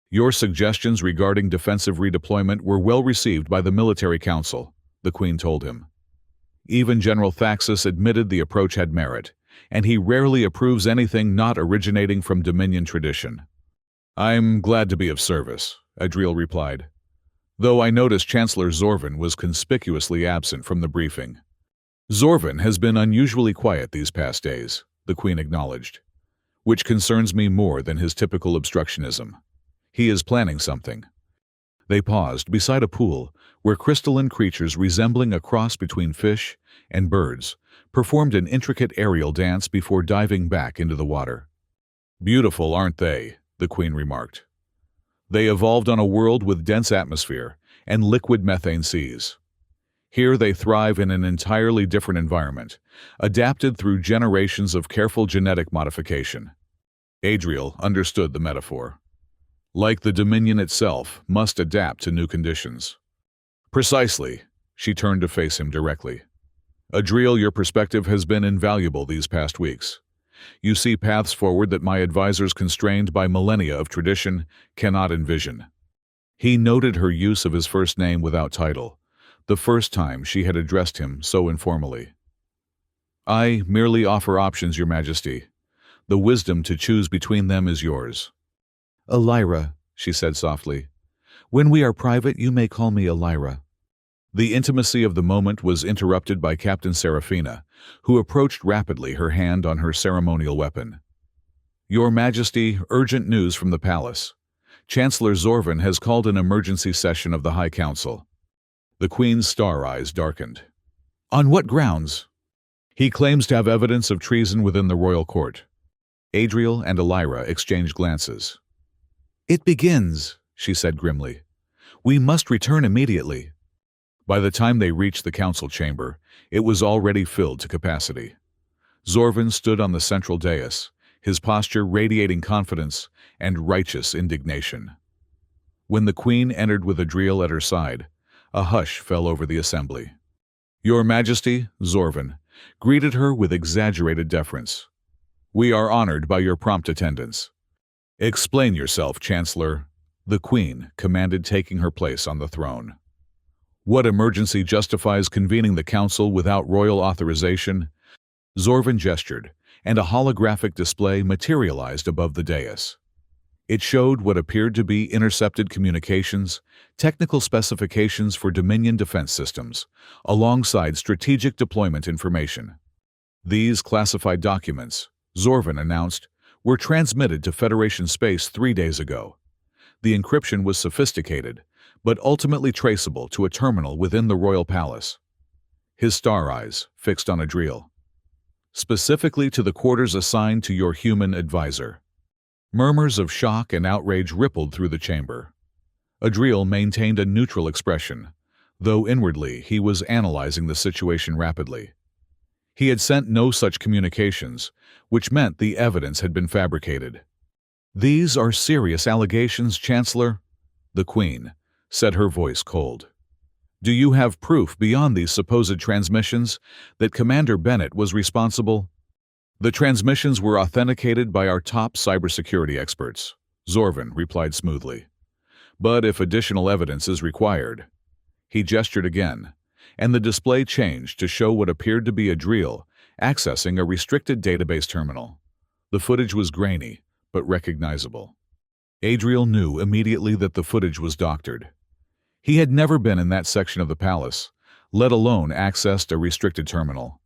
Your suggestions regarding defensive redeployment were well received by the military council, the Queen told him. Even General Thaxus admitted the approach had merit, and he rarely approves anything not originating from Dominion tradition. I'm glad to be of service, Adriel replied, though I noticed Chancellor Zorvan was conspicuously absent from the briefing. Zorvan has been unusually quiet these past days, the Queen acknowledged, which concerns me more than his typical obstructionism. He is planning something. They paused beside a pool where crystalline creatures resembling a cross between fish and birds performed an intricate aerial dance before diving back into the water. Beautiful, aren't they? The Queen remarked. They evolved on a world with dense atmosphere and liquid methane seas. Here they thrive in an entirely different environment, adapted through generations of careful genetic modification. Adriel understood the metaphor. Like the Dominion itself, must adapt to new conditions. Precisely, she turned to face him directly. Adriel, your perspective has been invaluable these past weeks. You see paths forward that my advisors, constrained by millennia of tradition, cannot envision. He noted her use of his first name without title, the first time she had addressed him so informally. I merely offer options, Your Majesty. The wisdom to choose between them is yours. Elira, she said softly. When we are private, you may call me Elira. The intimacy of the moment was interrupted by Captain Serafina, who approached rapidly, her hand on her ceremonial weapon. Your Majesty, urgent news from the palace. Chancellor Zorvan has called an emergency session of the High Council. The Queen's star eyes darkened. On what grounds? He claims to have evidence of treason within the royal court, Adriel and Elira exchanged glances. "It begins," she said grimly. "We must return immediately." By the time they reached the council chamber, it was already filled to capacity. Zorvan stood on the central dais, his posture radiating confidence and righteous indignation. When the queen entered with Adriel at her side, a hush fell over the assembly. "Your Majesty," Zorvan greeted her with exaggerated deference. "We are honored by your prompt attendance." "Explain yourself, Chancellor," the queen commanded, taking her place on the throne. "What emergency justifies convening the council without royal authorization?" Zorvan gestured, and a holographic display materialized above the dais. It showed what appeared to be intercepted communications, technical specifications for Dominion defense systems, alongside strategic deployment information. These classified documents, Zorvan announced, were transmitted to Federation space 3 days ago. The encryption was sophisticated, but ultimately traceable to a terminal within the royal palace. His star eyes fixed on Adriel. "Specifically to the quarters assigned to your human advisor." Murmurs of shock and outrage rippled through the chamber. Adriel maintained a neutral expression, though inwardly he was analyzing the situation rapidly. He had sent no such communications, which meant the evidence had been fabricated. "These are serious allegations, Chancellor," the Queen said, her voice cold. "Do you have proof beyond these supposed transmissions that Commander Bennett was responsible?" "The transmissions were authenticated by our top cybersecurity experts," Zorvan replied smoothly. "But if additional evidence is required—" He gestured again, and the display changed to show what appeared to be Adriel accessing a restricted database terminal. The footage was grainy, but recognizable. Adriel knew immediately that the footage was doctored. He had never been in that section of the palace, let alone accessed a restricted terminal.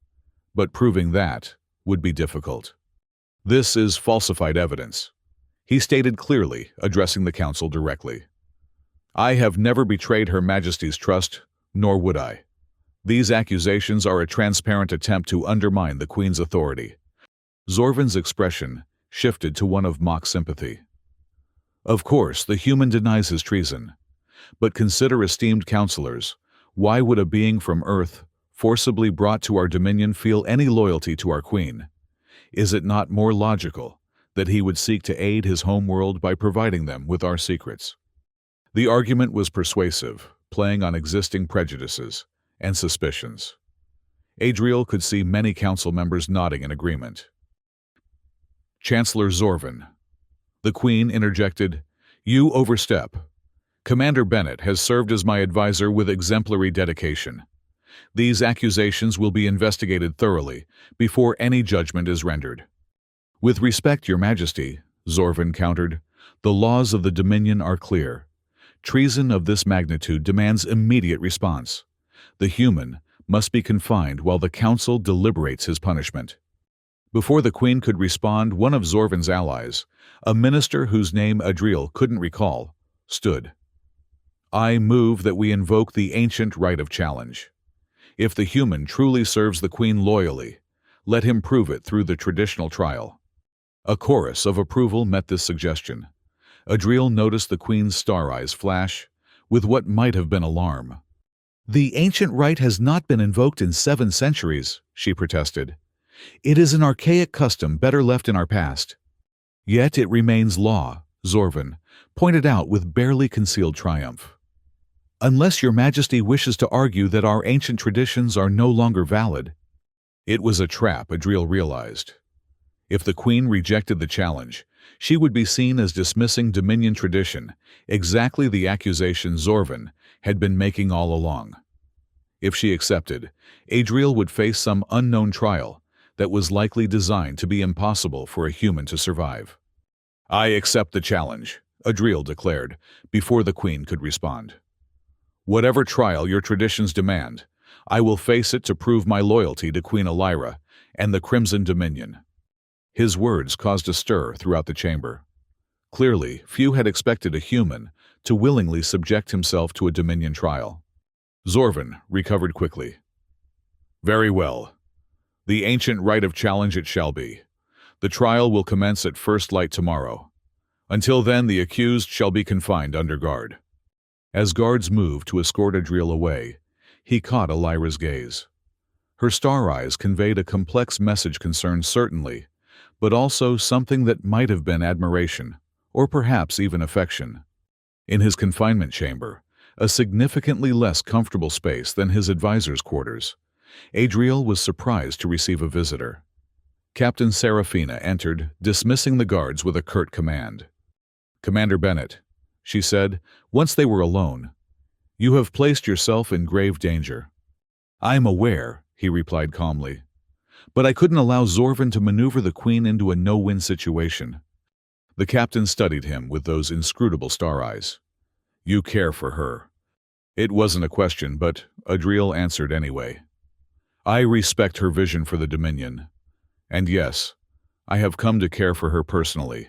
But proving that would be difficult. "This is falsified evidence," he stated clearly, addressing the council directly. "I have never betrayed Her Majesty's trust, nor would I. These accusations are a transparent attempt to undermine the Queen's authority." Zorvan's expression shifted to one of mock sympathy. "Of course, the human denies his treason. But consider, esteemed councillors, why would a being from Earth, forcibly brought to our dominion, feel any loyalty to our Queen? Is it not more logical that he would seek to aid his homeworld by providing them with our secrets?" The argument was persuasive, playing on existing prejudices and suspicions. Adriel could see many council members nodding in agreement. "Chancellor Zorvan," the Queen interjected, "you overstep. Commander Bennett has served as my advisor with exemplary dedication. These accusations will be investigated thoroughly before any judgment is rendered." "With respect, Your Majesty," Zorvan countered, "the laws of the Dominion are clear. Treason of this magnitude demands immediate response. The human must be confined while the Council deliberates his punishment." Before the Queen could respond, one of Zorvan's allies, a minister whose name Adriel couldn't recall, stood. "I move that we invoke the ancient right of challenge. If the human truly serves the Queen loyally, let him prove it through the traditional trial." A chorus of approval met this suggestion. Adriel noticed the Queen's star eyes flash with what might have been alarm. "The ancient right has not been invoked in 7 centuries, she protested. "It is an archaic custom better left in our past." "Yet it remains law," Zorvan pointed out with barely concealed triumph. "Unless Your Majesty wishes to argue that our ancient traditions are no longer valid." It was a trap, Adriel realized. If the Queen rejected the challenge, she would be seen as dismissing Dominion tradition, exactly the accusation Zorvan had been making all along. If she accepted, Adriel would face some unknown trial that was likely designed to be impossible for a human to survive. "I accept the challenge," Adriel declared, before the Queen could respond. "Whatever trial your traditions demand, I will face it to prove my loyalty to Queen Elira and the Crimson Dominion." His words caused a stir throughout the chamber. Clearly, few had expected a human to willingly subject himself to a Dominion trial. Zorvan recovered quickly. "Very well. The ancient right of challenge it shall be. The trial will commence at first light tomorrow. Until then, the accused shall be confined under guard." As guards moved to escort Adriel away, he caught Elira's gaze. Her star eyes conveyed a complex message concern, certainly, but also something that might have been admiration, or perhaps even affection. In his confinement chamber, a significantly less comfortable space than his advisor's quarters, Adriel was surprised to receive a visitor. Captain Serafina entered, dismissing the guards with a curt command. "Commander Bennett," she said, once they were alone, "you have placed yourself in grave danger." "I am aware," he replied calmly, "but I couldn't allow Zorvan to maneuver the Queen into a no-win situation." The captain studied him with those inscrutable star eyes. "You care for her." It wasn't a question, but Adriel answered anyway. "I respect her vision for the Dominion. And yes, I have come to care for her personally."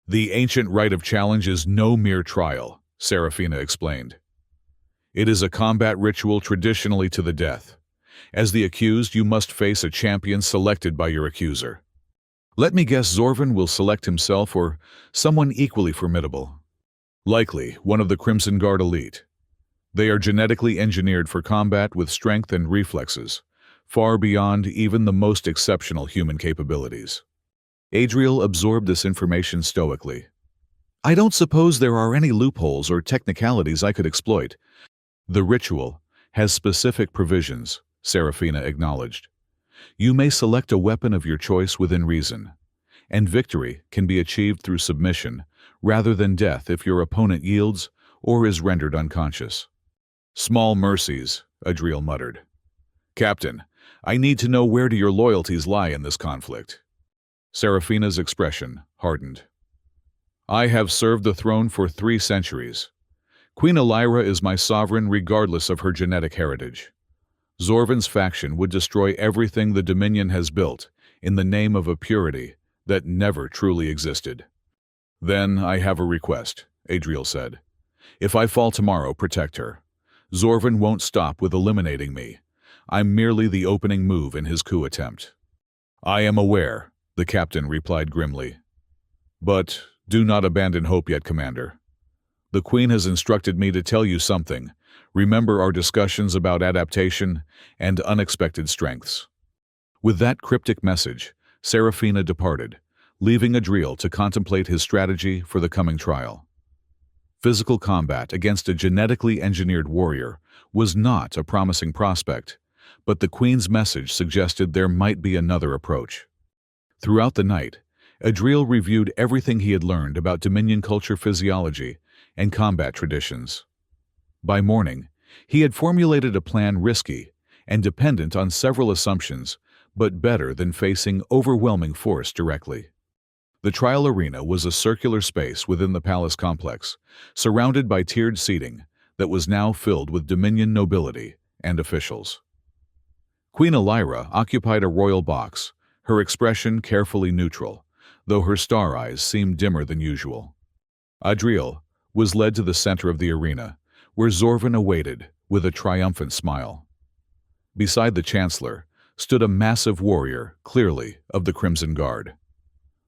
"The ancient rite of challenge is no mere trial," Serafina explained. "It is a combat ritual traditionally to the death. As the accused, you must face a champion selected by your accuser. Let me guess, Zorvan will select himself or someone equally formidable. Likely one of the Crimson Guard elite. They are genetically engineered for combat with strength and reflexes, far beyond even the most exceptional human capabilities." Adriel absorbed this information stoically. "I don't suppose there are any loopholes or technicalities I could exploit." "The ritual has specific provisions," Serafina acknowledged. "You may select a weapon of your choice within reason, and victory can be achieved through submission rather than death if your opponent yields or is rendered unconscious." "Small mercies," Adriel muttered. "Captain, I need to know, where do your loyalties lie in this conflict?" Serafina's expression hardened. "I have served the throne for 3 centuries. Queen Elira is my sovereign regardless of her genetic heritage. Zorvan's faction would destroy everything the Dominion has built in the name of a purity that never truly existed." "Then I have a request," Adriel said. "If I fall tomorrow, protect her. Zorvan won't stop with eliminating me. I'm merely the opening move in his coup attempt." "I am aware," the captain replied grimly. "But do not abandon hope yet, Commander. The Queen has instructed me to tell you something. Remember our discussions about adaptation and unexpected strengths." With that cryptic message, Serafina departed, leaving Adriel to contemplate his strategy for the coming trial. Physical combat against a genetically engineered warrior was not a promising prospect, but the Queen's message suggested there might be another approach. Throughout the night, Adriel reviewed everything he had learned about Dominion culture, physiology, and combat traditions. By morning, he had formulated a plan risky and dependent on several assumptions, but better than facing overwhelming force directly. The trial arena was a circular space within the palace complex, surrounded by tiered seating that was now filled with Dominion nobility and officials. Queen Elira occupied a royal box, her expression carefully neutral, though her star eyes seemed dimmer than usual. Adriel was led to the center of the arena, where Zorvan awaited with a triumphant smile. Beside the Chancellor stood a massive warrior, clearly of the Crimson Guard.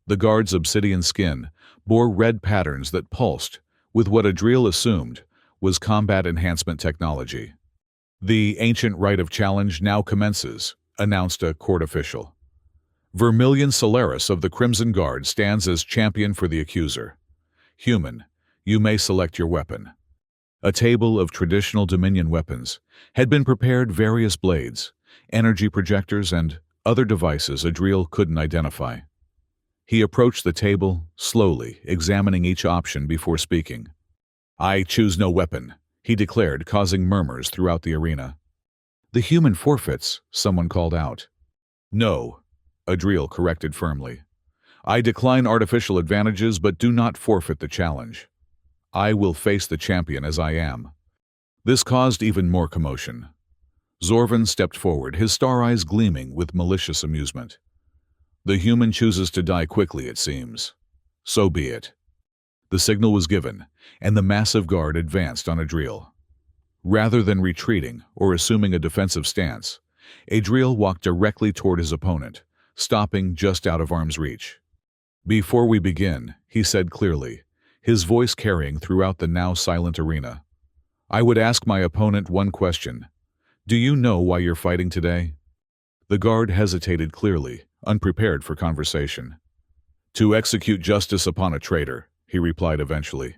The guard's obsidian skin bore red patterns that pulsed with what Adriel assumed was combat enhancement technology. "The ancient rite of challenge now commences," announced a court official. "Vermilion Solaris of the Crimson Guard stands as champion for the accuser. Human, you may select your weapon." A table of traditional Dominion weapons had been prepared, various blades, energy projectors, and other devices Adriel couldn't identify. He approached the table, slowly examining each option before speaking. "I choose no weapon," he declared, causing murmurs throughout the arena. "The human forfeits," someone called out. "No," Adriel corrected firmly. "I decline artificial advantages but do not forfeit the challenge. I will face the champion as I am." This caused even more commotion. Zorvan stepped forward, his star eyes gleaming with malicious amusement. "The human chooses to die quickly, it seems. So be it." The signal was given, and the massive guard advanced on Adriel. Rather than retreating or assuming a defensive stance, Adriel walked directly toward his opponent, stopping just out of arm's reach. "Before we begin," he said clearly, his voice carrying throughout the now silent arena, "I would ask my opponent one question. Do you know why you're fighting today?" The guard hesitated clearly, unprepared for conversation. "To execute justice upon a traitor," he replied eventually.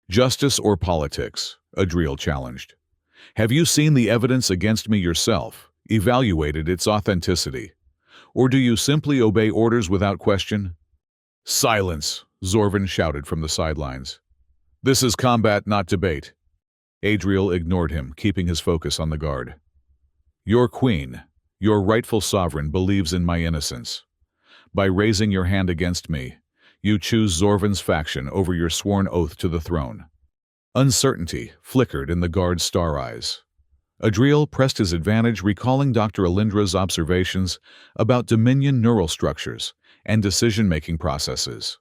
"Justice or politics?" Adriel challenged. "Have you seen the evidence against me yourself, evaluated its authenticity? Or do you simply obey orders without question?" "Silence!" Zorvan shouted from the sidelines. "This is combat, not debate." Adriel ignored him, keeping his focus on the guard. "Your queen, your rightful sovereign, believes in my innocence. By raising your hand against me, you choose Zorvan's faction over your sworn oath to the throne." Uncertainty flickered in the guard's star eyes. Adriel pressed his advantage, recalling Dr. Alindra's observations about Dominion neural structures and decision-making processes.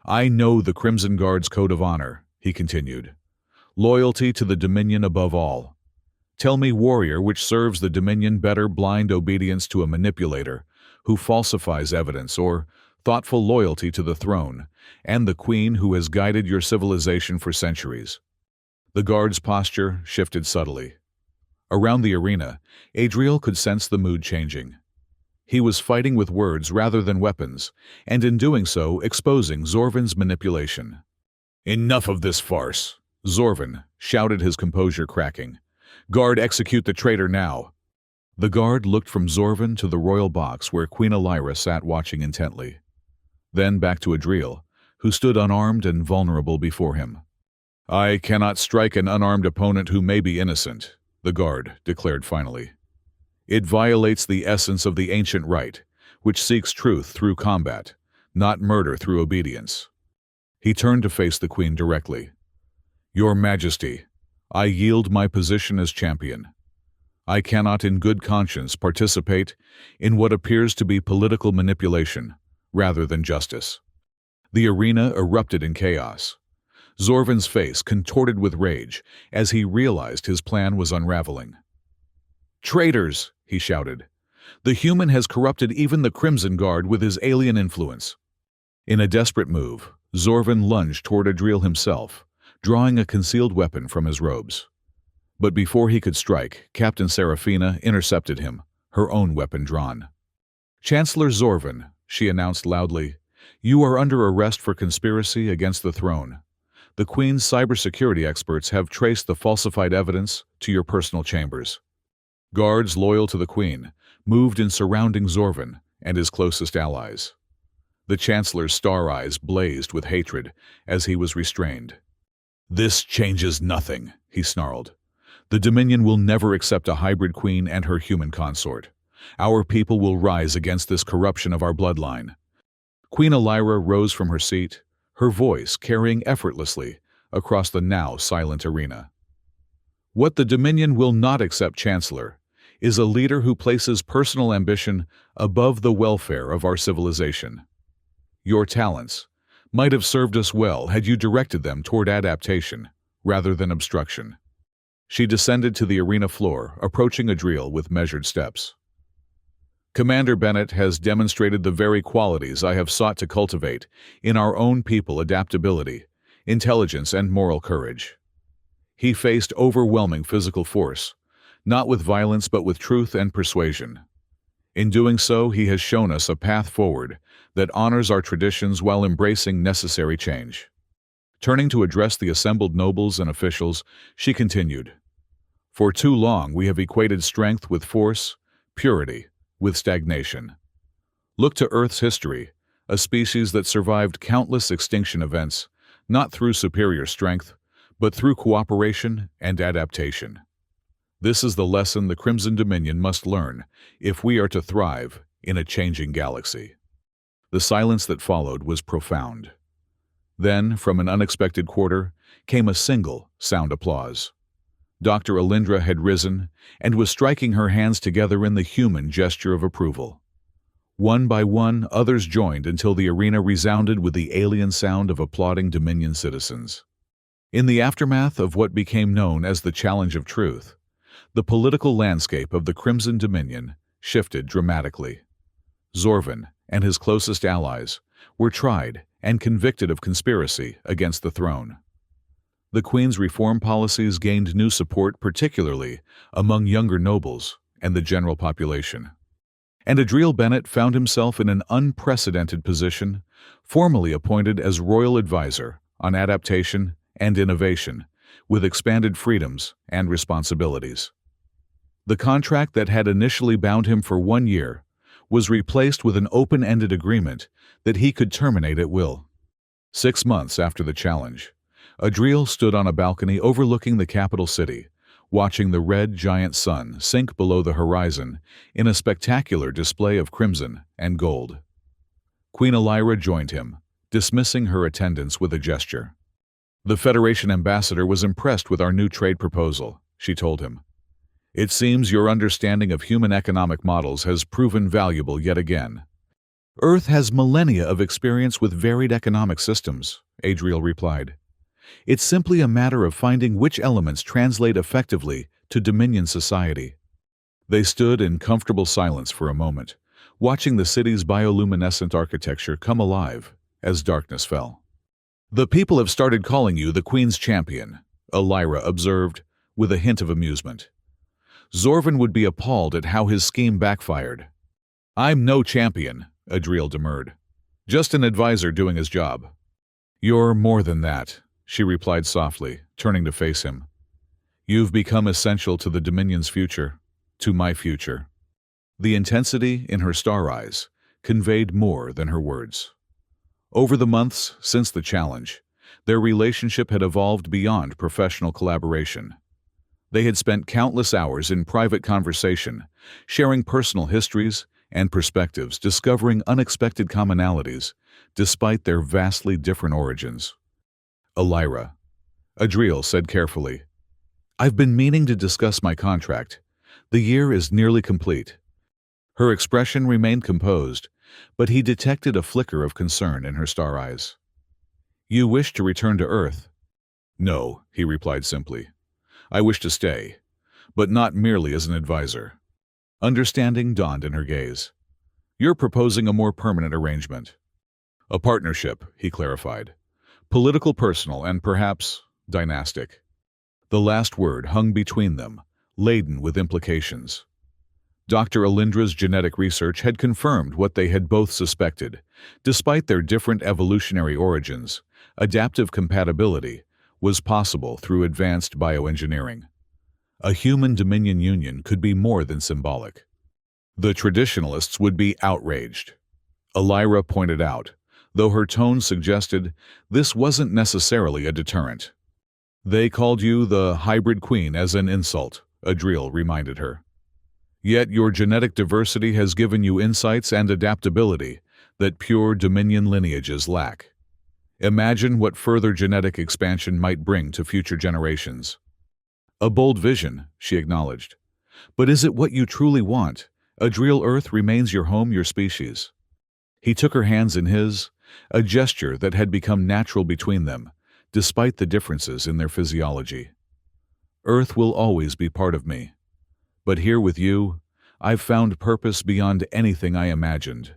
"I know the Crimson Guard's code of honor," he continued. "Loyalty to the Dominion above all. Tell me, warrior, which serves the Dominion better, blind obedience to a manipulator who falsifies evidence, or thoughtful loyalty to the throne and the queen who has guided your civilization for centuries?" The guard's posture shifted subtly. Around the arena, Adriel could sense the mood changing. He was fighting with words rather than weapons, and in doing so, exposing Zorvan's manipulation. "Enough of this farce!" Zorvan shouted, his composure cracking. "Guard, execute the traitor now!" The guard looked from Zorvan to the royal box where Queen Elira sat watching intently. Then back to Adriel, who stood unarmed and vulnerable before him. "I cannot strike an unarmed opponent who may be innocent," the guard declared finally. "It violates the essence of the ancient right, which seeks truth through combat, not murder through obedience." He turned to face the queen directly. "Your Majesty, I yield my position as champion. I cannot in good conscience participate in what appears to be political manipulation rather than justice." The arena erupted in chaos. Zorvan's face contorted with rage as he realized his plan was unraveling. "Traitors!" he shouted. "The human has corrupted even the Crimson Guard with his alien influence." In a desperate move, Zorvan lunged toward Adriel himself, drawing a concealed weapon from his robes. But before he could strike, Captain Serafina intercepted him, her own weapon drawn. "Chancellor Zorvan," she announced loudly, "you are under arrest for conspiracy against the throne. The Queen's cybersecurity experts have traced the falsified evidence to your personal chambers." Guards loyal to the Queen moved in surrounding Zorvan and his closest allies. The Chancellor's star eyes blazed with hatred as he was restrained. "This changes nothing," he snarled. "The Dominion will never accept a hybrid queen and her human consort. Our people will rise against this corruption of our bloodline." Queen Elira rose from her seat, her voice carrying effortlessly across the now silent arena. "What the Dominion will not accept, Chancellor, is a leader who places personal ambition above the welfare of our civilization. Your talents might have served us well had you directed them toward adaptation rather than obstruction." She descended to the arena floor, approaching Adriel with measured steps. "Commander Bennett has demonstrated the very qualities I have sought to cultivate in our own people: adaptability, intelligence, and moral courage. He faced overwhelming physical force, not with violence but with truth and persuasion. In doing so, he has shown us a path forward that honors our traditions while embracing necessary change." Turning to address the assembled nobles and officials, she continued, "For too long we have equated strength with force, purity with stagnation. Look to Earth's history, a species that survived countless extinction events, not through superior strength, but through cooperation and adaptation. This is the lesson the Crimson Dominion must learn if we are to thrive in a changing galaxy." The silence that followed was profound. Then, from an unexpected quarter, came a single sound applause. Dr. Alindra had risen and was striking her hands together in the human gesture of approval. One by one, others joined until the arena resounded with the alien sound of applauding Dominion citizens. In the aftermath of what became known as the Challenge of Truth, the political landscape of the Crimson Dominion shifted dramatically. Zorvan, and his closest allies, were tried and convicted of conspiracy against the throne. The Queen's reform policies gained new support, particularly among younger nobles and the general population. And Adriel Bennett found himself in an unprecedented position, formally appointed as royal advisor on adaptation and innovation, with expanded freedoms and responsibilities. The contract that had initially bound him for 1 year was replaced with an open-ended agreement that he could terminate at will. 6 months after the challenge, Adriel stood on a balcony overlooking the capital city, watching the red giant sun sink below the horizon in a spectacular display of crimson and gold. Queen Elira joined him, dismissing her attendants with a gesture. "The Federation ambassador was impressed with our new trade proposal," she told him. "It seems your understanding of human economic models has proven valuable yet again." "Earth has millennia of experience with varied economic systems," Adriel replied. "It's simply a matter of finding which elements translate effectively to Dominion society." They stood in comfortable silence for a moment, watching the city's bioluminescent architecture come alive as darkness fell. "The people have started calling you the Queen's champion," Elira observed, with a hint of amusement. Zorvan would be appalled at how his scheme backfired. "I'm no champion," Adriel demurred. "Just an advisor doing his job." "You're more than that," she replied softly, turning to face him. "You've become essential to the Dominion's future, to my future." The intensity in her star eyes conveyed more than her words. Over the months since the challenge, their relationship had evolved beyond professional collaboration. They had spent countless hours in private conversation, sharing personal histories and perspectives, discovering unexpected commonalities, despite their vastly different origins. "Elira," Adriel said carefully, "I've been meaning to discuss my contract. The year is nearly complete." Her expression remained composed, but he detected a flicker of concern in her star eyes. "You wish to return to Earth?" "No," he replied simply. "I wish to stay, but not merely as an advisor." Understanding dawned in her gaze. "You're proposing a more permanent arrangement." "A partnership," he clarified. "Political, personal, and perhaps dynastic." The last word hung between them, laden with implications. Dr. Alindra's genetic research had confirmed what they had both suspected. Despite their different evolutionary origins, adaptive compatibility was possible through advanced bioengineering. A human-Dominion union could be more than symbolic. The traditionalists would be outraged. Elira pointed out, though her tone suggested this wasn't necessarily a deterrent. "They called you the hybrid queen as an insult," Adriel reminded her. "Yet your genetic diversity has given you insights and adaptability that pure Dominion lineages lack. Imagine what further genetic expansion might bring to future generations." "A bold vision," she acknowledged. "But is it what you truly want? Adriel, Earth remains your home, your species." He took her hands in his, a gesture that had become natural between them, despite the differences in their physiology. "Earth will always be part of me. But here with you, I've found purpose beyond anything I imagined.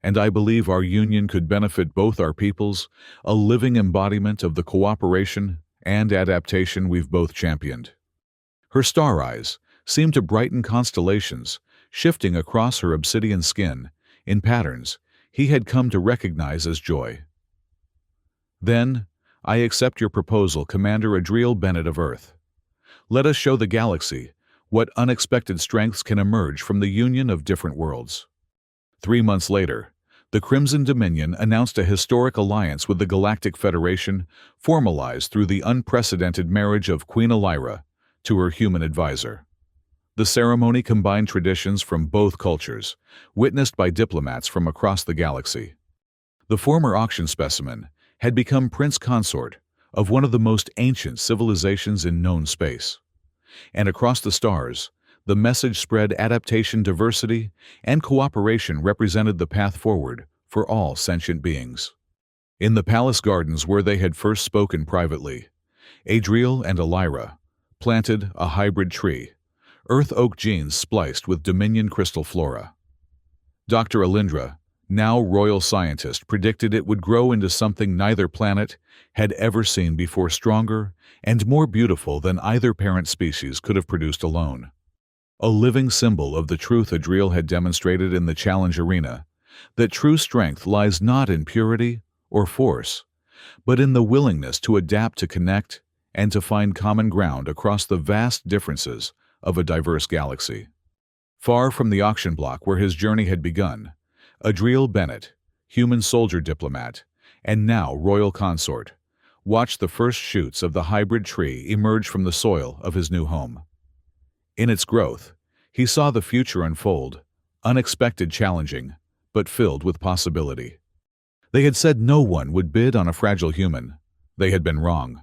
And I believe our union could benefit both our peoples, a living embodiment of the cooperation and adaptation we've both championed." Her star eyes seemed to brighten constellations, shifting across her obsidian skin, in patterns he had come to recognize as joy. "Then, I accept your proposal, Commander Adriel Bennett of Earth. Let us show the galaxy what unexpected strengths can emerge from the union of different worlds." 3 months later, the Crimson Dominion announced a historic alliance with the Galactic Federation, formalized through the unprecedented marriage of Queen Elira to her human advisor. The ceremony combined traditions from both cultures, witnessed by diplomats from across the galaxy. The former auction specimen had become prince consort of one of the most ancient civilizations in known space. And across the stars, the message spread: adaptation, diversity, and cooperation represented the path forward for all sentient beings. In the palace gardens where they had first spoken privately, Adriel and Elira planted a hybrid tree, earth oak genes spliced with Dominion crystal flora. Dr. Alindra, now royal scientist, predicted it would grow into something neither planet had ever seen before, stronger and more beautiful than either parent species could have produced alone. A living symbol of the truth Adriel had demonstrated in the challenge arena, that true strength lies not in purity or force, but in the willingness to adapt, to connect, and to find common ground across the vast differences of a diverse galaxy. Far from the auction block where his journey had begun, Adriel Bennett, human soldier diplomat, and now royal consort, watched the first shoots of the hybrid tree emerge from the soil of his new home. In its growth, he saw the future unfold, unexpected, challenging, but filled with possibility. They had said no one would bid on a fragile human. They had been wrong.